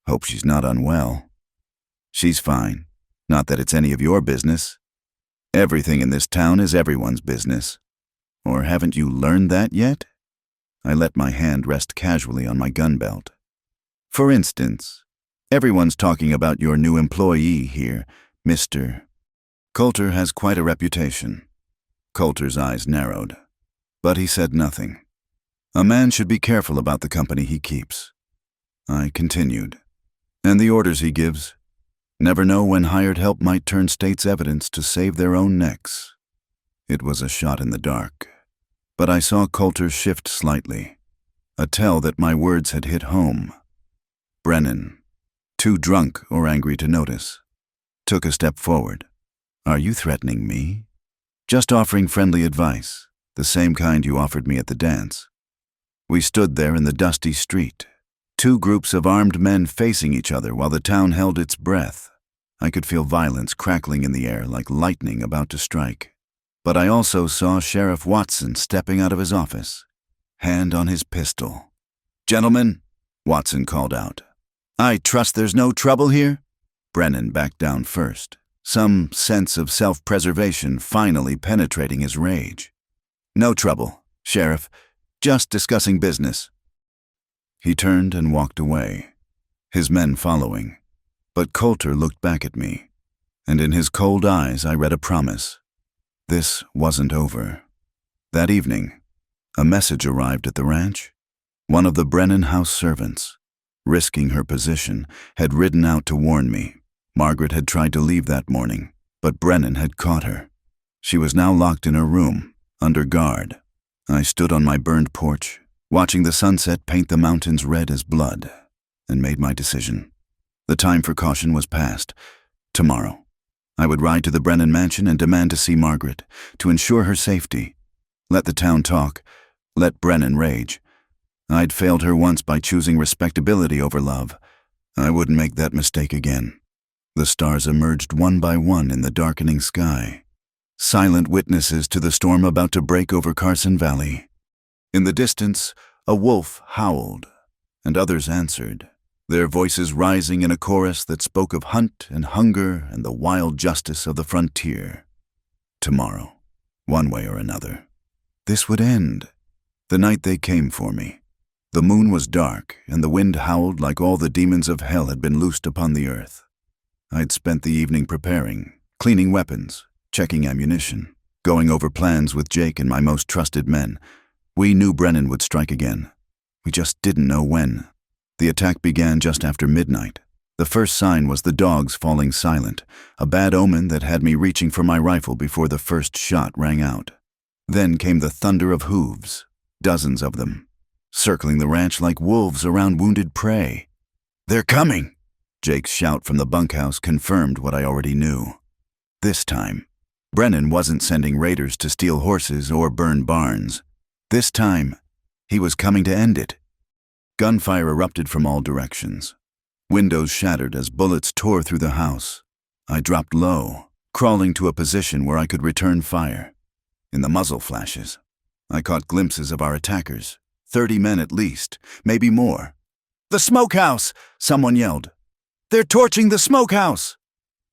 Hope she's not unwell." "She's fine. Not that it's any of your business. Everything in this town is everyone's business. Or haven't you learned that yet?" I let my hand rest casually on my gun belt. "For instance, everyone's talking about your new employee here, Mr. Coulter has quite a reputation." Coulter's eyes narrowed, but he said nothing. "A man should be careful about the company he keeps." I continued. "And the orders he gives. Never know when hired help might turn state's evidence to save their own necks." It was a shot in the dark, but I saw Coulter shift slightly, a tell that my words had hit home. Brennan, too drunk or angry to notice, took a step forward. "Are you threatening me?" "Just offering friendly advice, the same kind you offered me at the dance." We stood there in the dusty street, 2 groups of armed men facing each other while the town held its breath. I could feel violence crackling in the air like lightning about to strike. But I also saw Sheriff Watson stepping out of his office, hand on his pistol. "Gentlemen," Watson called out. "I trust there's no trouble here?" Brennan backed down first, some sense of self-preservation finally penetrating his rage. "No trouble, Sheriff. Just discussing business." He turned and walked away, his men following. But Coulter looked back at me, and in his cold eyes I read a promise. This wasn't over. That evening, A message arrived at the ranch. One of the Brennan house servants, risking her position, had ridden out to warn me. Margaret had tried to leave that morning, but Brennan had caught her. She was now locked in her room, under guard. I stood on my burned porch, watching the sunset paint the mountains red as blood, and made my decision. The time for caution was past. Tomorrow, I would ride to the Brennan mansion and demand to see Margaret, to ensure her safety. Let the town talk. Let Brennan rage. I'd failed her once by choosing respectability over love. I wouldn't make that mistake again. The stars emerged one by one in the darkening sky, silent witnesses to the storm about to break over Carson Valley. In the distance, a wolf howled, and others answered, their voices rising in a chorus that spoke of hunt and hunger and the wild justice of the frontier. Tomorrow, one way or another, this would end. The night they came for me. The moon was dark, and the wind howled like all the demons of hell had been loosed upon the earth. I'd spent the evening preparing, cleaning weapons, checking ammunition, going over plans with Jake and my most trusted men. We knew Brennan would strike again. We just didn't know when. The attack began just after midnight. The first sign was the dogs falling silent, a bad omen that had me reaching for my rifle before the first shot rang out. Then came the thunder of hooves, dozens of them, circling the ranch like wolves around wounded prey. "They're coming!" Jake's shout from the bunkhouse confirmed what I already knew. This time, Brennan wasn't sending raiders to steal horses or burn barns. This time, he was coming to end it. Gunfire erupted from all directions. Windows shattered as bullets tore through the house. I dropped low, crawling to a position where I could return fire. In the muzzle flashes, I caught glimpses of our attackers, 30 men at least, maybe more. "The smokehouse!" someone yelled. "They're torching the smokehouse!"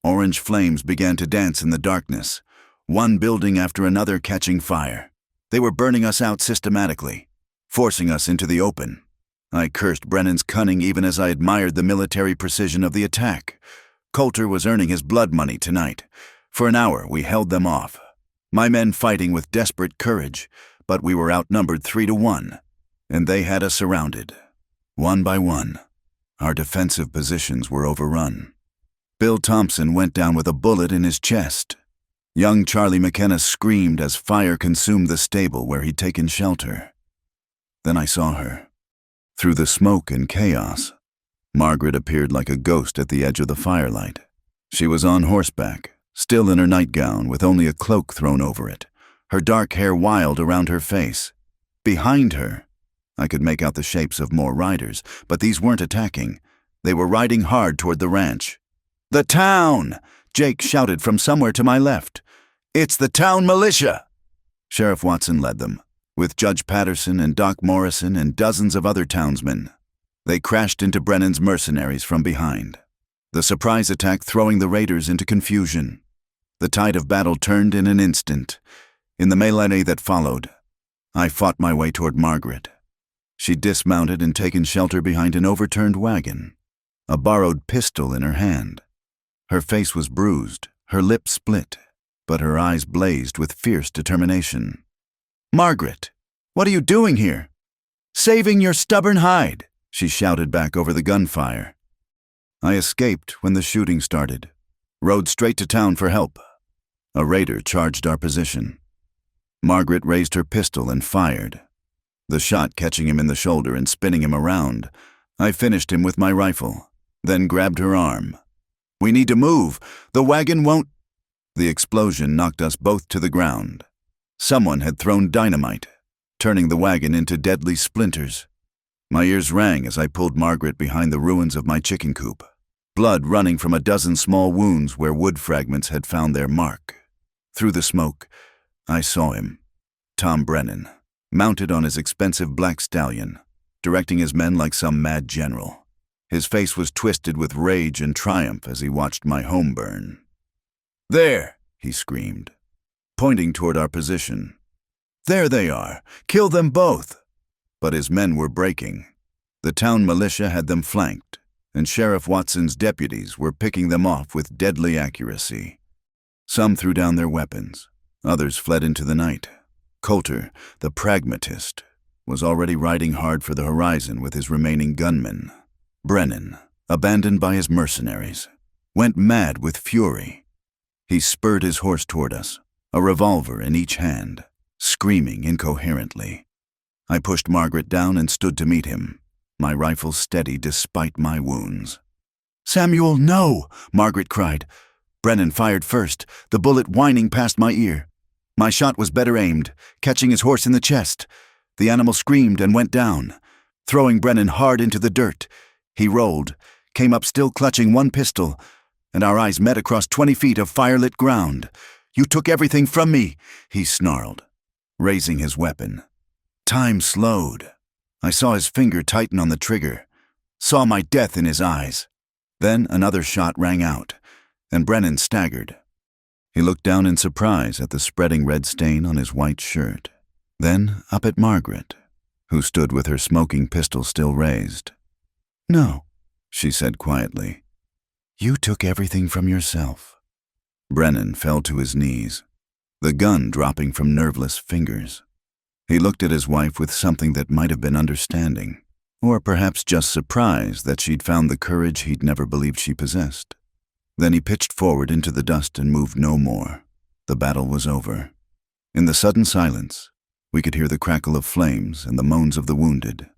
Orange flames began to dance in the darkness, one building after another catching fire. They were burning us out systematically, forcing us into the open. I cursed Brennan's cunning even as I admired the military precision of the attack. Coulter was earning his blood money tonight. For an hour, we held them off, my men fighting with desperate courage, but we were outnumbered 3-1, and they had us surrounded. One by one, our defensive positions were overrun. Bill Thompson went down with a bullet in his chest. Young Charlie McKenna screamed as fire consumed the stable where he'd taken shelter. Then I saw her. Through the smoke and chaos, Margaret appeared like a ghost at the edge of the firelight. She was on horseback, still in her nightgown with only a cloak thrown over it, her dark hair wild around her face. Behind her, I could make out the shapes of more riders, but these weren't attacking. They were riding hard toward the ranch. "The town!" Jake shouted from somewhere to my left. "It's the town militia!" Sheriff Watson led them, with Judge Patterson and Doc Morrison and dozens of other townsmen. They crashed into Brennan's mercenaries from behind, the surprise attack throwing the raiders into confusion. The tide of battle turned in an instant. In the melee that followed, I fought my way toward Margaret. She'd dismounted and taken shelter behind an overturned wagon, a borrowed pistol in her hand. Her face was bruised, her lips split, but her eyes blazed with fierce determination. "Margaret, what are you doing here?" "Saving your stubborn hide," she shouted back over the gunfire. I escaped when the shooting started, rode straight to town for help. A raider charged our position. Margaret raised her pistol and fired, the shot catching him in the shoulder and spinning him around. I finished him with my rifle, then grabbed her arm. "We need to move. The wagon won't—" The explosion knocked us both to the ground. Someone had thrown dynamite, turning the wagon into deadly splinters. My ears rang as I pulled Margaret behind the ruins of my chicken coop, blood running from a dozen small wounds where wood fragments had found their mark. Through the smoke, I saw him, Tom Brennan, mounted on his expensive black stallion, directing his men like some mad general. His face was twisted with rage and triumph as he watched my home burn. "There!" he screamed, pointing toward our position. "There they are! Kill them both!" But his men were breaking. The town militia had them flanked, and Sheriff Watson's deputies were picking them off with deadly accuracy. Some threw down their weapons, others fled into the night. Coulter, the pragmatist, was already riding hard for the horizon with his remaining gunmen. Brennan, abandoned by his mercenaries, went mad with fury. He spurred his horse toward us, a revolver in each hand, screaming incoherently. I pushed Margaret down and stood to meet him, my rifle steady despite my wounds. "Samuel, no!" Margaret cried. Brennan fired first, the bullet whining past my ear. My shot was better aimed, catching his horse in the chest. The animal screamed and went down, throwing Brennan hard into the dirt. He rolled, came up still clutching one pistol, and our eyes met across 20 feet of firelit ground. "You took everything from me," he snarled, raising his weapon. Time slowed. I saw his finger tighten on the trigger, saw my death in his eyes. Then another shot rang out, and Brennan staggered. He looked down in surprise at the spreading red stain on his white shirt, then up at Margaret, who stood with her smoking pistol still raised. "No," she said quietly. "You took everything from yourself." Brennan fell to his knees, the gun dropping from nerveless fingers. He looked at his wife with something that might have been understanding, or perhaps just surprise that she'd found the courage he'd never believed she possessed. Then he pitched forward into the dust and moved no more. The battle was over. In the sudden silence, we could hear the crackle of flames and the moans of the wounded.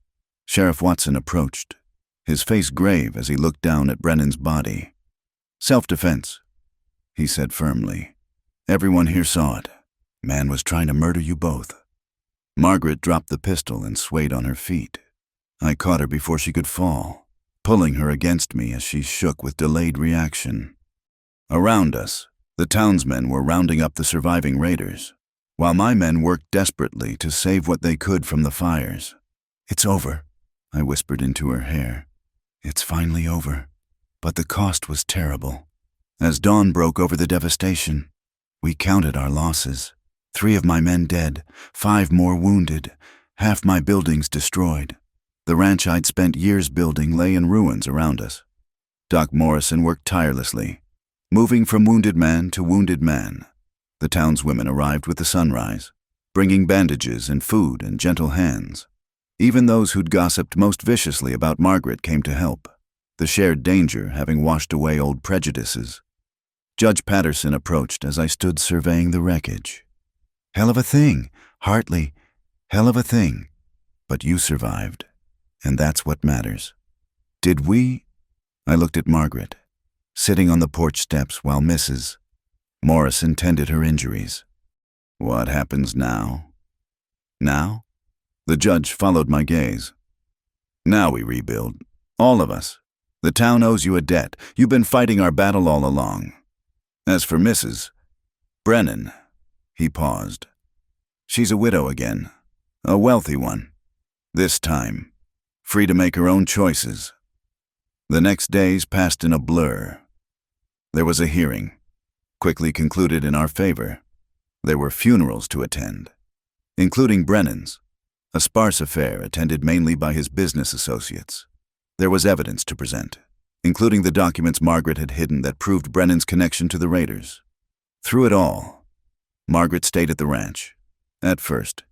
Sheriff Watson approached, his face grave as he looked down at Brennan's body. "Self-defense," he said firmly. "Everyone here saw it. Man was trying to murder you both." Margaret dropped the pistol and swayed on her feet. I caught her before she could fall, pulling her against me as she shook with delayed reaction. Around us, the townsmen were rounding up the surviving raiders, while my men worked desperately to save what they could from the fires. "It's over," I whispered into her hair. "It's finally over." But the cost was terrible. As dawn broke over the devastation, we counted our losses. 3 of my men dead, 5 more wounded, half my buildings destroyed. The ranch I'd spent years building lay in ruins around us. Doc Morrison worked tirelessly, moving from wounded man to wounded man. The townswomen arrived with the sunrise, bringing bandages and food and gentle hands. Even those who'd gossiped most viciously about Margaret came to help, the shared danger having washed away old prejudices. Judge Patterson approached as I stood surveying the wreckage. "Hell of a thing, Hartley, hell of a thing. But you survived, and that's what matters." "Did we?" I looked at Margaret, sitting on the porch steps while Mrs. Morrison tended her injuries. "What happens now?" "Now?" The judge followed my gaze. "Now we rebuild. All of us. The town owes you a debt. You've been fighting our battle all along. As for Mrs. Brennan," he paused. "She's a widow again, a wealthy one. This time, free to make her own choices." The next days passed in a blur. There was a hearing, quickly concluded in our favor. There were funerals to attend, including Brennan's, a sparse affair attended mainly by his business associates. There was evidence to present, including the documents Margaret had hidden that proved Brennan's connection to the raiders. Through it all, Margaret stayed at the ranch. At first,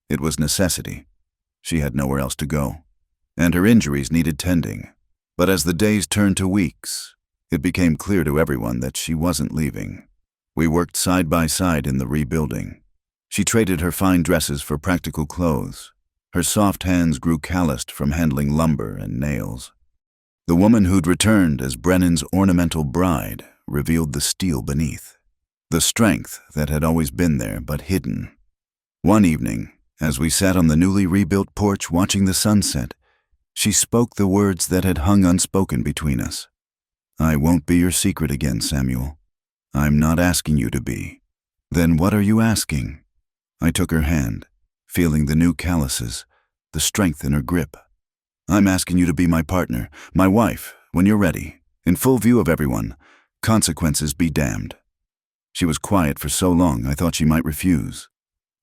it was necessity. She had nowhere else to go, and her injuries needed tending. But as the days turned to weeks, it became clear to everyone that she wasn't leaving. We worked side by side in the rebuilding. She traded her fine dresses for practical clothes. Her soft hands grew calloused from handling lumber and nails. The woman who'd returned as Brennan's ornamental bride revealed the steel beneath, the strength that had always been there but hidden. One evening, as we sat on the newly rebuilt porch watching the sunset, she spoke the words that had hung unspoken between us. "I won't be your secret again, Samuel. I'm not asking you to be." "Then what are you asking?" I took her hand, feeling the new calluses, the strength in her grip. "I'm asking you to be my partner, my wife, when you're ready, in full view of everyone. Consequences be damned." She was quiet for so long I thought she might refuse.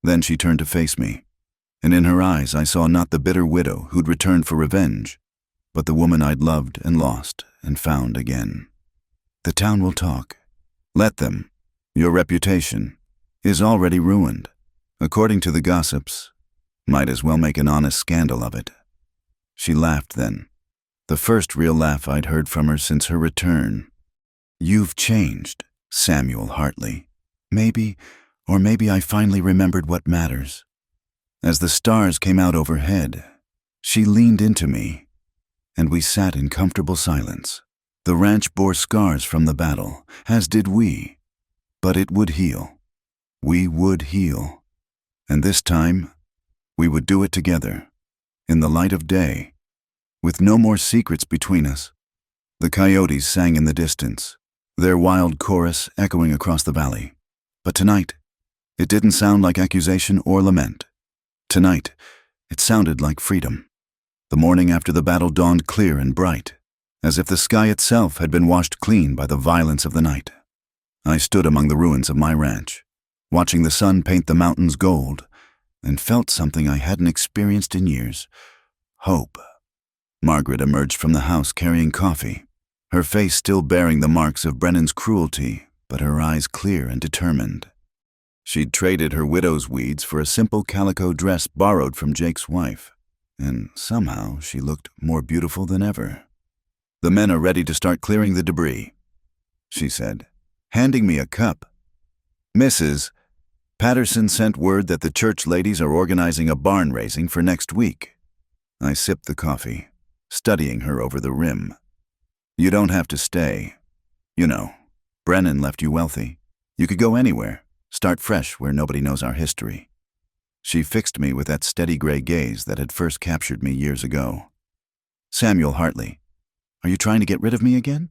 Then she turned to face me, and in her eyes I saw not the bitter widow who'd returned for revenge, but the woman I'd loved and lost and found again. "The town will talk. Let them. Your reputation is already ruined. According to the gossips, might as well make an honest scandal of it. She laughed then, the first real laugh I'd heard from her since her return. "You've changed, Samuel Hartley. Maybe I finally remembered what matters." As the stars came out overhead, she leaned into me, and we sat in comfortable silence. The ranch bore scars from the battle, as did we, but it would heal. We would heal. And this time, we would do it together, in the light of day, with no more secrets between us. The coyotes sang in the distance, their wild chorus echoing across the valley. But tonight, it didn't sound like accusation or lament. Tonight, it sounded like freedom. The morning after the battle dawned clear and bright, as if the sky itself had been washed clean by the violence of the night. I stood among the ruins of my ranch, watching the sun paint the mountains gold, and felt something I hadn't experienced in years: hope. Margaret emerged from the house carrying coffee, her face still bearing the marks of Brennan's cruelty, but her eyes clear and determined. She'd traded her widow's weeds for a simple calico dress borrowed from Jake's wife, and somehow she looked more beautiful than ever. "The men are ready to start clearing the debris," she said, handing me a cup. "Mrs. Patterson sent word that the church ladies are organizing a barn raising for next week." I sipped the coffee, studying her over the rim. "You don't have to stay. You know, Brennan left you wealthy. You could go anywhere, start fresh where nobody knows our history." She fixed me with that steady gray gaze that had first captured me years ago. "Samuel Hartley, are you trying to get rid of me again?"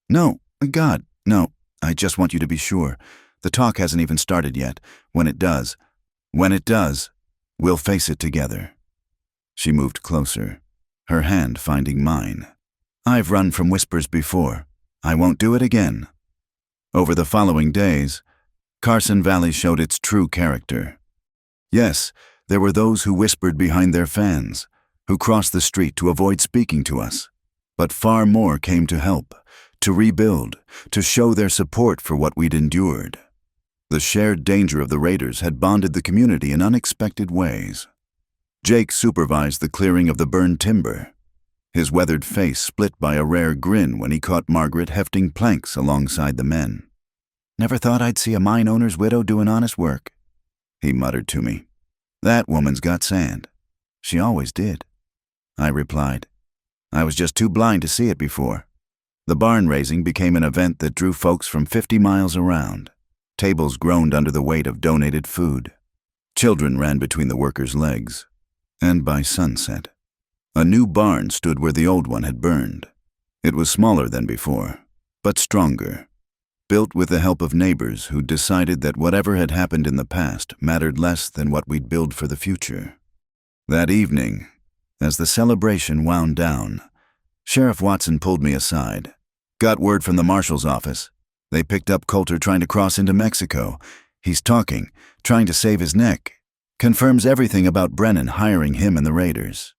"No, God, no. I just want you to be sure. The talk hasn't even started yet. When it does, we'll face it together." She moved closer, her hand finding mine. "I've run from whispers before. I won't do it again." Over the following days, Carson Valley showed its true character. Yes, there were those who whispered behind their fans, who crossed the street to avoid speaking to us. But far more came to help, to rebuild, to show their support for what we'd endured. The shared danger of the raiders had bonded the community in unexpected ways. Jake supervised the clearing of the burned timber, his weathered face split by a rare grin when he caught Margaret hefting planks alongside the men. "Never thought I'd see a mine owner's widow doing honest work," he muttered to me. "That woman's got sand. She always did," I replied. "I was just too blind to see it before." The barn raising became an event that drew folks from 50 miles around. Tables groaned under the weight of donated food. Children ran between the workers' legs. And by sunset, a new barn stood where the old one had burned. It was smaller than before, but stronger, built with the help of neighbors who decided that whatever had happened in the past mattered less than what we'd build for the future. That evening, as the celebration wound down, Sheriff Watson pulled me aside. "Got word from the marshal's office. They picked up Coulter trying to cross into Mexico. He's talking, trying to save his neck. Confirms everything about Brennan hiring him and the raiders."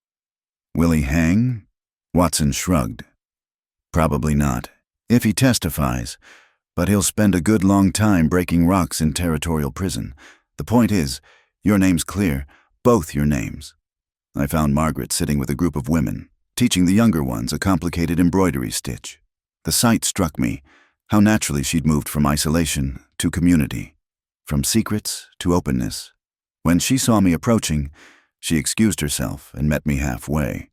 "Will he hang?" Watson shrugged. "Probably not, if he testifies, but he'll spend a good long time breaking rocks in territorial prison. The point is, your name's clear, both your names." I found Margaret sitting with a group of women, teaching the younger ones a complicated embroidery stitch. The sight struck me, how naturally she'd moved from isolation to community, from secrets to openness. When she saw me approaching, she excused herself and met me halfway.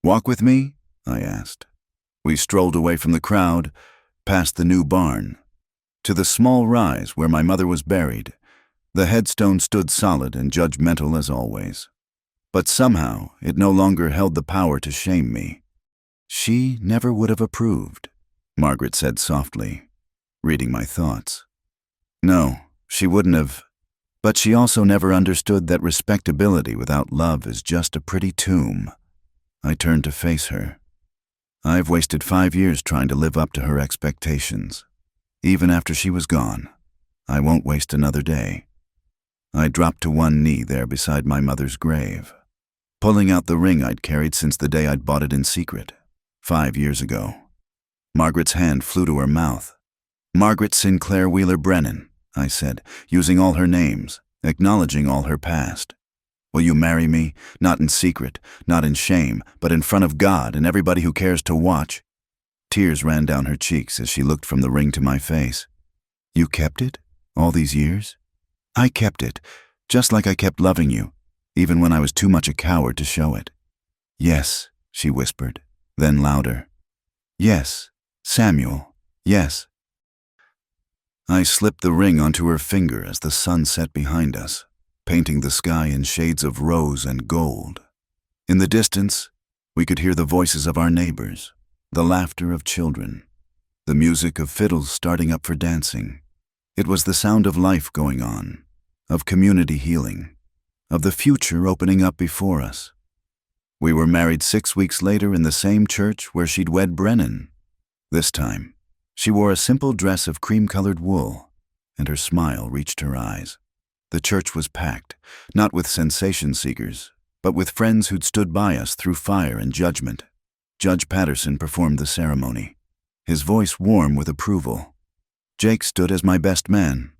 "Walk with me?" I asked. We strolled away from the crowd, past the new barn, to the small rise where my mother was buried. The headstone stood solid and judgmental as always. But somehow it no longer held the power to shame me. "She never would have approved," Margaret said softly, reading my thoughts. "No, she wouldn't have. But she also never understood that respectability without love is just a pretty tomb." I turned to face her. "I've wasted 5 years trying to live up to her expectations. Even after she was gone, I won't waste another day." I dropped to one knee there beside my mother's grave, pulling out the ring I'd carried since the day I'd bought it in secret, 5 years ago. Margaret's hand flew to her mouth. "Margaret Sinclair Wheeler Brennan," I said, using all her names, acknowledging all her past. Will you marry me? Not in secret, not in shame, but in front of God and everybody who cares to watch. Tears ran down her cheeks as she looked from the ring to my face. You kept it? All these years? I kept it, just like I kept loving you, even when I was too much a coward to show it. Yes, she whispered, then louder. Yes, Samuel, yes. I slipped the ring onto her finger as the sun set behind us, painting the sky in shades of rose and gold. In the distance, we could hear the voices of our neighbors, the laughter of children, the music of fiddles starting up for dancing. It was the sound of life going on, of community healing, of the future opening up before us. We were married 6 weeks later in the same church where she'd wed Brennan. This time, she wore a simple dress of cream-colored wool, and her smile reached her eyes. The church was packed, not with sensation seekers, but with friends who'd stood by us through fire and judgment. Judge Patterson performed the ceremony, his voice warm with approval. Jake stood as my best man,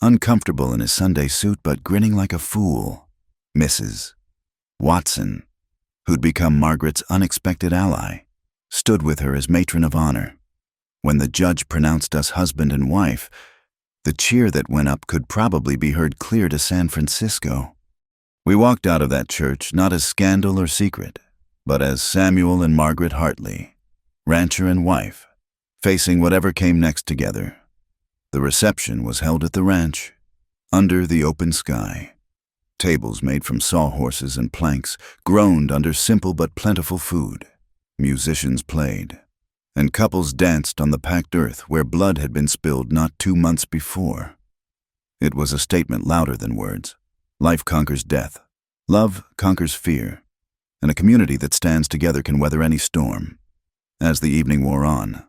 uncomfortable in his Sunday suit but grinning like a fool. Mrs. Watson, who'd become Margaret's unexpected ally, stood with her as matron of honor. When the judge pronounced us husband and wife, the cheer that went up could probably be heard clear to San Francisco. We walked out of that church not as scandal or secret, but as Samuel and Margaret Hartley, rancher and wife, facing whatever came next together. The reception was held at the ranch, under the open sky. Tables made from sawhorses and planks groaned under simple but plentiful food. Musicians played, and couples danced on the packed earth where blood had been spilled not 2 months before. It was a statement louder than words. Life conquers death. Love conquers fear. And a community that stands together can weather any storm. As the evening wore on,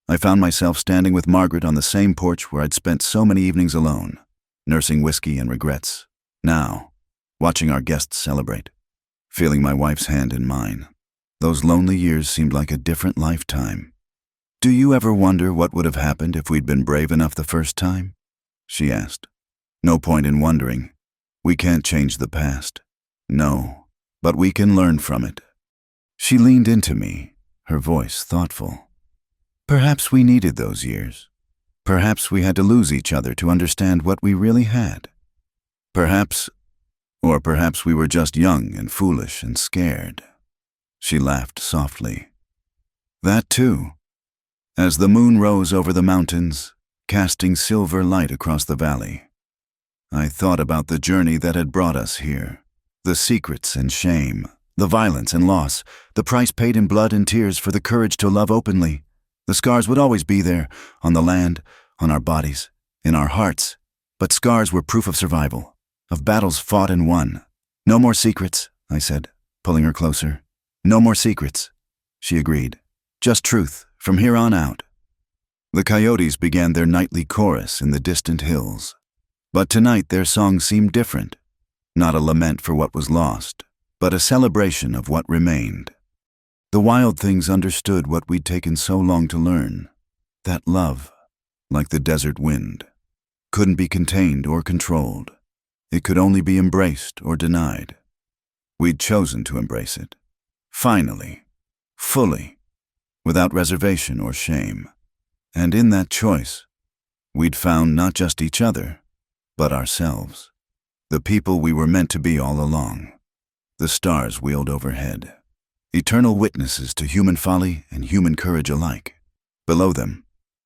I found myself standing with Margaret on the same porch where I'd spent so many evenings alone, nursing whiskey and regrets. Now, watching our guests celebrate, feeling my wife's hand in mine. Those lonely years seemed like a different lifetime. Do you ever wonder what would have happened if we'd been brave enough the first time? She asked. No point in wondering. We can't change the past. No, but we can learn from it. She leaned into me, her voice thoughtful. Perhaps we needed those years. Perhaps we had to lose each other to understand what we really had. Perhaps we were just young and foolish and scared. She laughed softly. That too. As the moon rose over the mountains, casting silver light across the valley, I thought about the journey that had brought us here. The secrets and shame, the violence and loss, the price paid in blood and tears for the courage to love openly. The scars would always be there, on the land, on our bodies, in our hearts. But scars were proof of survival, of battles fought and won. No more secrets, I said, pulling her closer. No more secrets, she agreed. Just truth, from here on out. The coyotes began their nightly chorus in the distant hills. But tonight their song seemed different. Not a lament for what was lost, but a celebration of what remained. The wild things understood what we'd taken so long to learn. That love, like the desert wind, couldn't be contained or controlled. It could only be embraced or denied. We'd chosen to embrace it. Finally, fully, without reservation or shame. And in that choice, we'd found not just each other, but ourselves. The people we were meant to be all along. The stars wheeled overhead, eternal witnesses to human folly and human courage alike. Below them,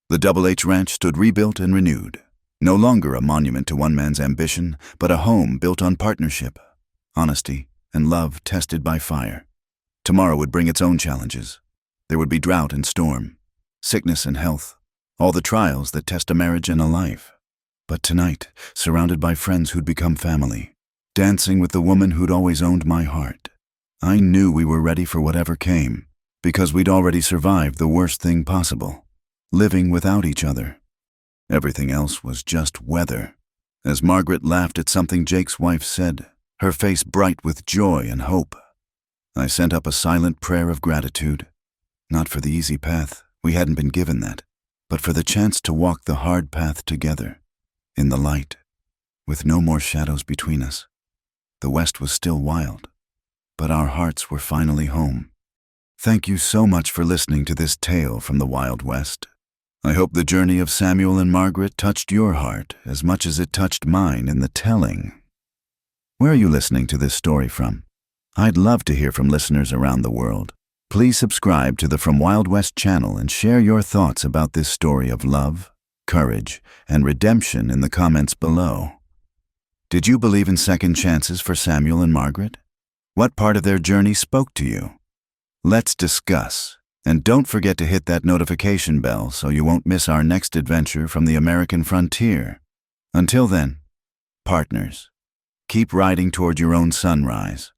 the Double H Ranch stood rebuilt and renewed, no longer a monument to one man's ambition, but a home built on partnership, honesty, and love tested by fire. Tomorrow would bring its own challenges. There would be drought and storm, sickness and health, all the trials that test a marriage and a life. But tonight, surrounded by friends who'd become family, dancing with the woman who'd always owned my heart, I knew we were ready for whatever came, because we'd already survived the worst thing possible, living without each other. Everything else was just weather. As Margaret laughed at something Jake's wife said, her face bright with joy and hope, I sent up a silent prayer of gratitude, not for the easy path, we hadn't been given that, but for the chance to walk the hard path together, in the light. with no more shadows between us. The West was still wild, but our hearts were finally home. Thank you so much for listening to this tale from the Wild West. I hope the journey of Samuel and Margaret touched your heart as much as it touched mine in the telling. Where are you listening to this story from? I'd love to hear from listeners around the world. Please subscribe to the From Wild West channel and share your thoughts about this story of love, courage, and redemption in the comments below. Did you believe in second chances for Samuel and Margaret? What part of their journey spoke to you? Let's discuss. And don't forget to hit that notification bell so you won't miss our next adventure from the American frontier. Until then, partners, keep riding toward your own sunrise.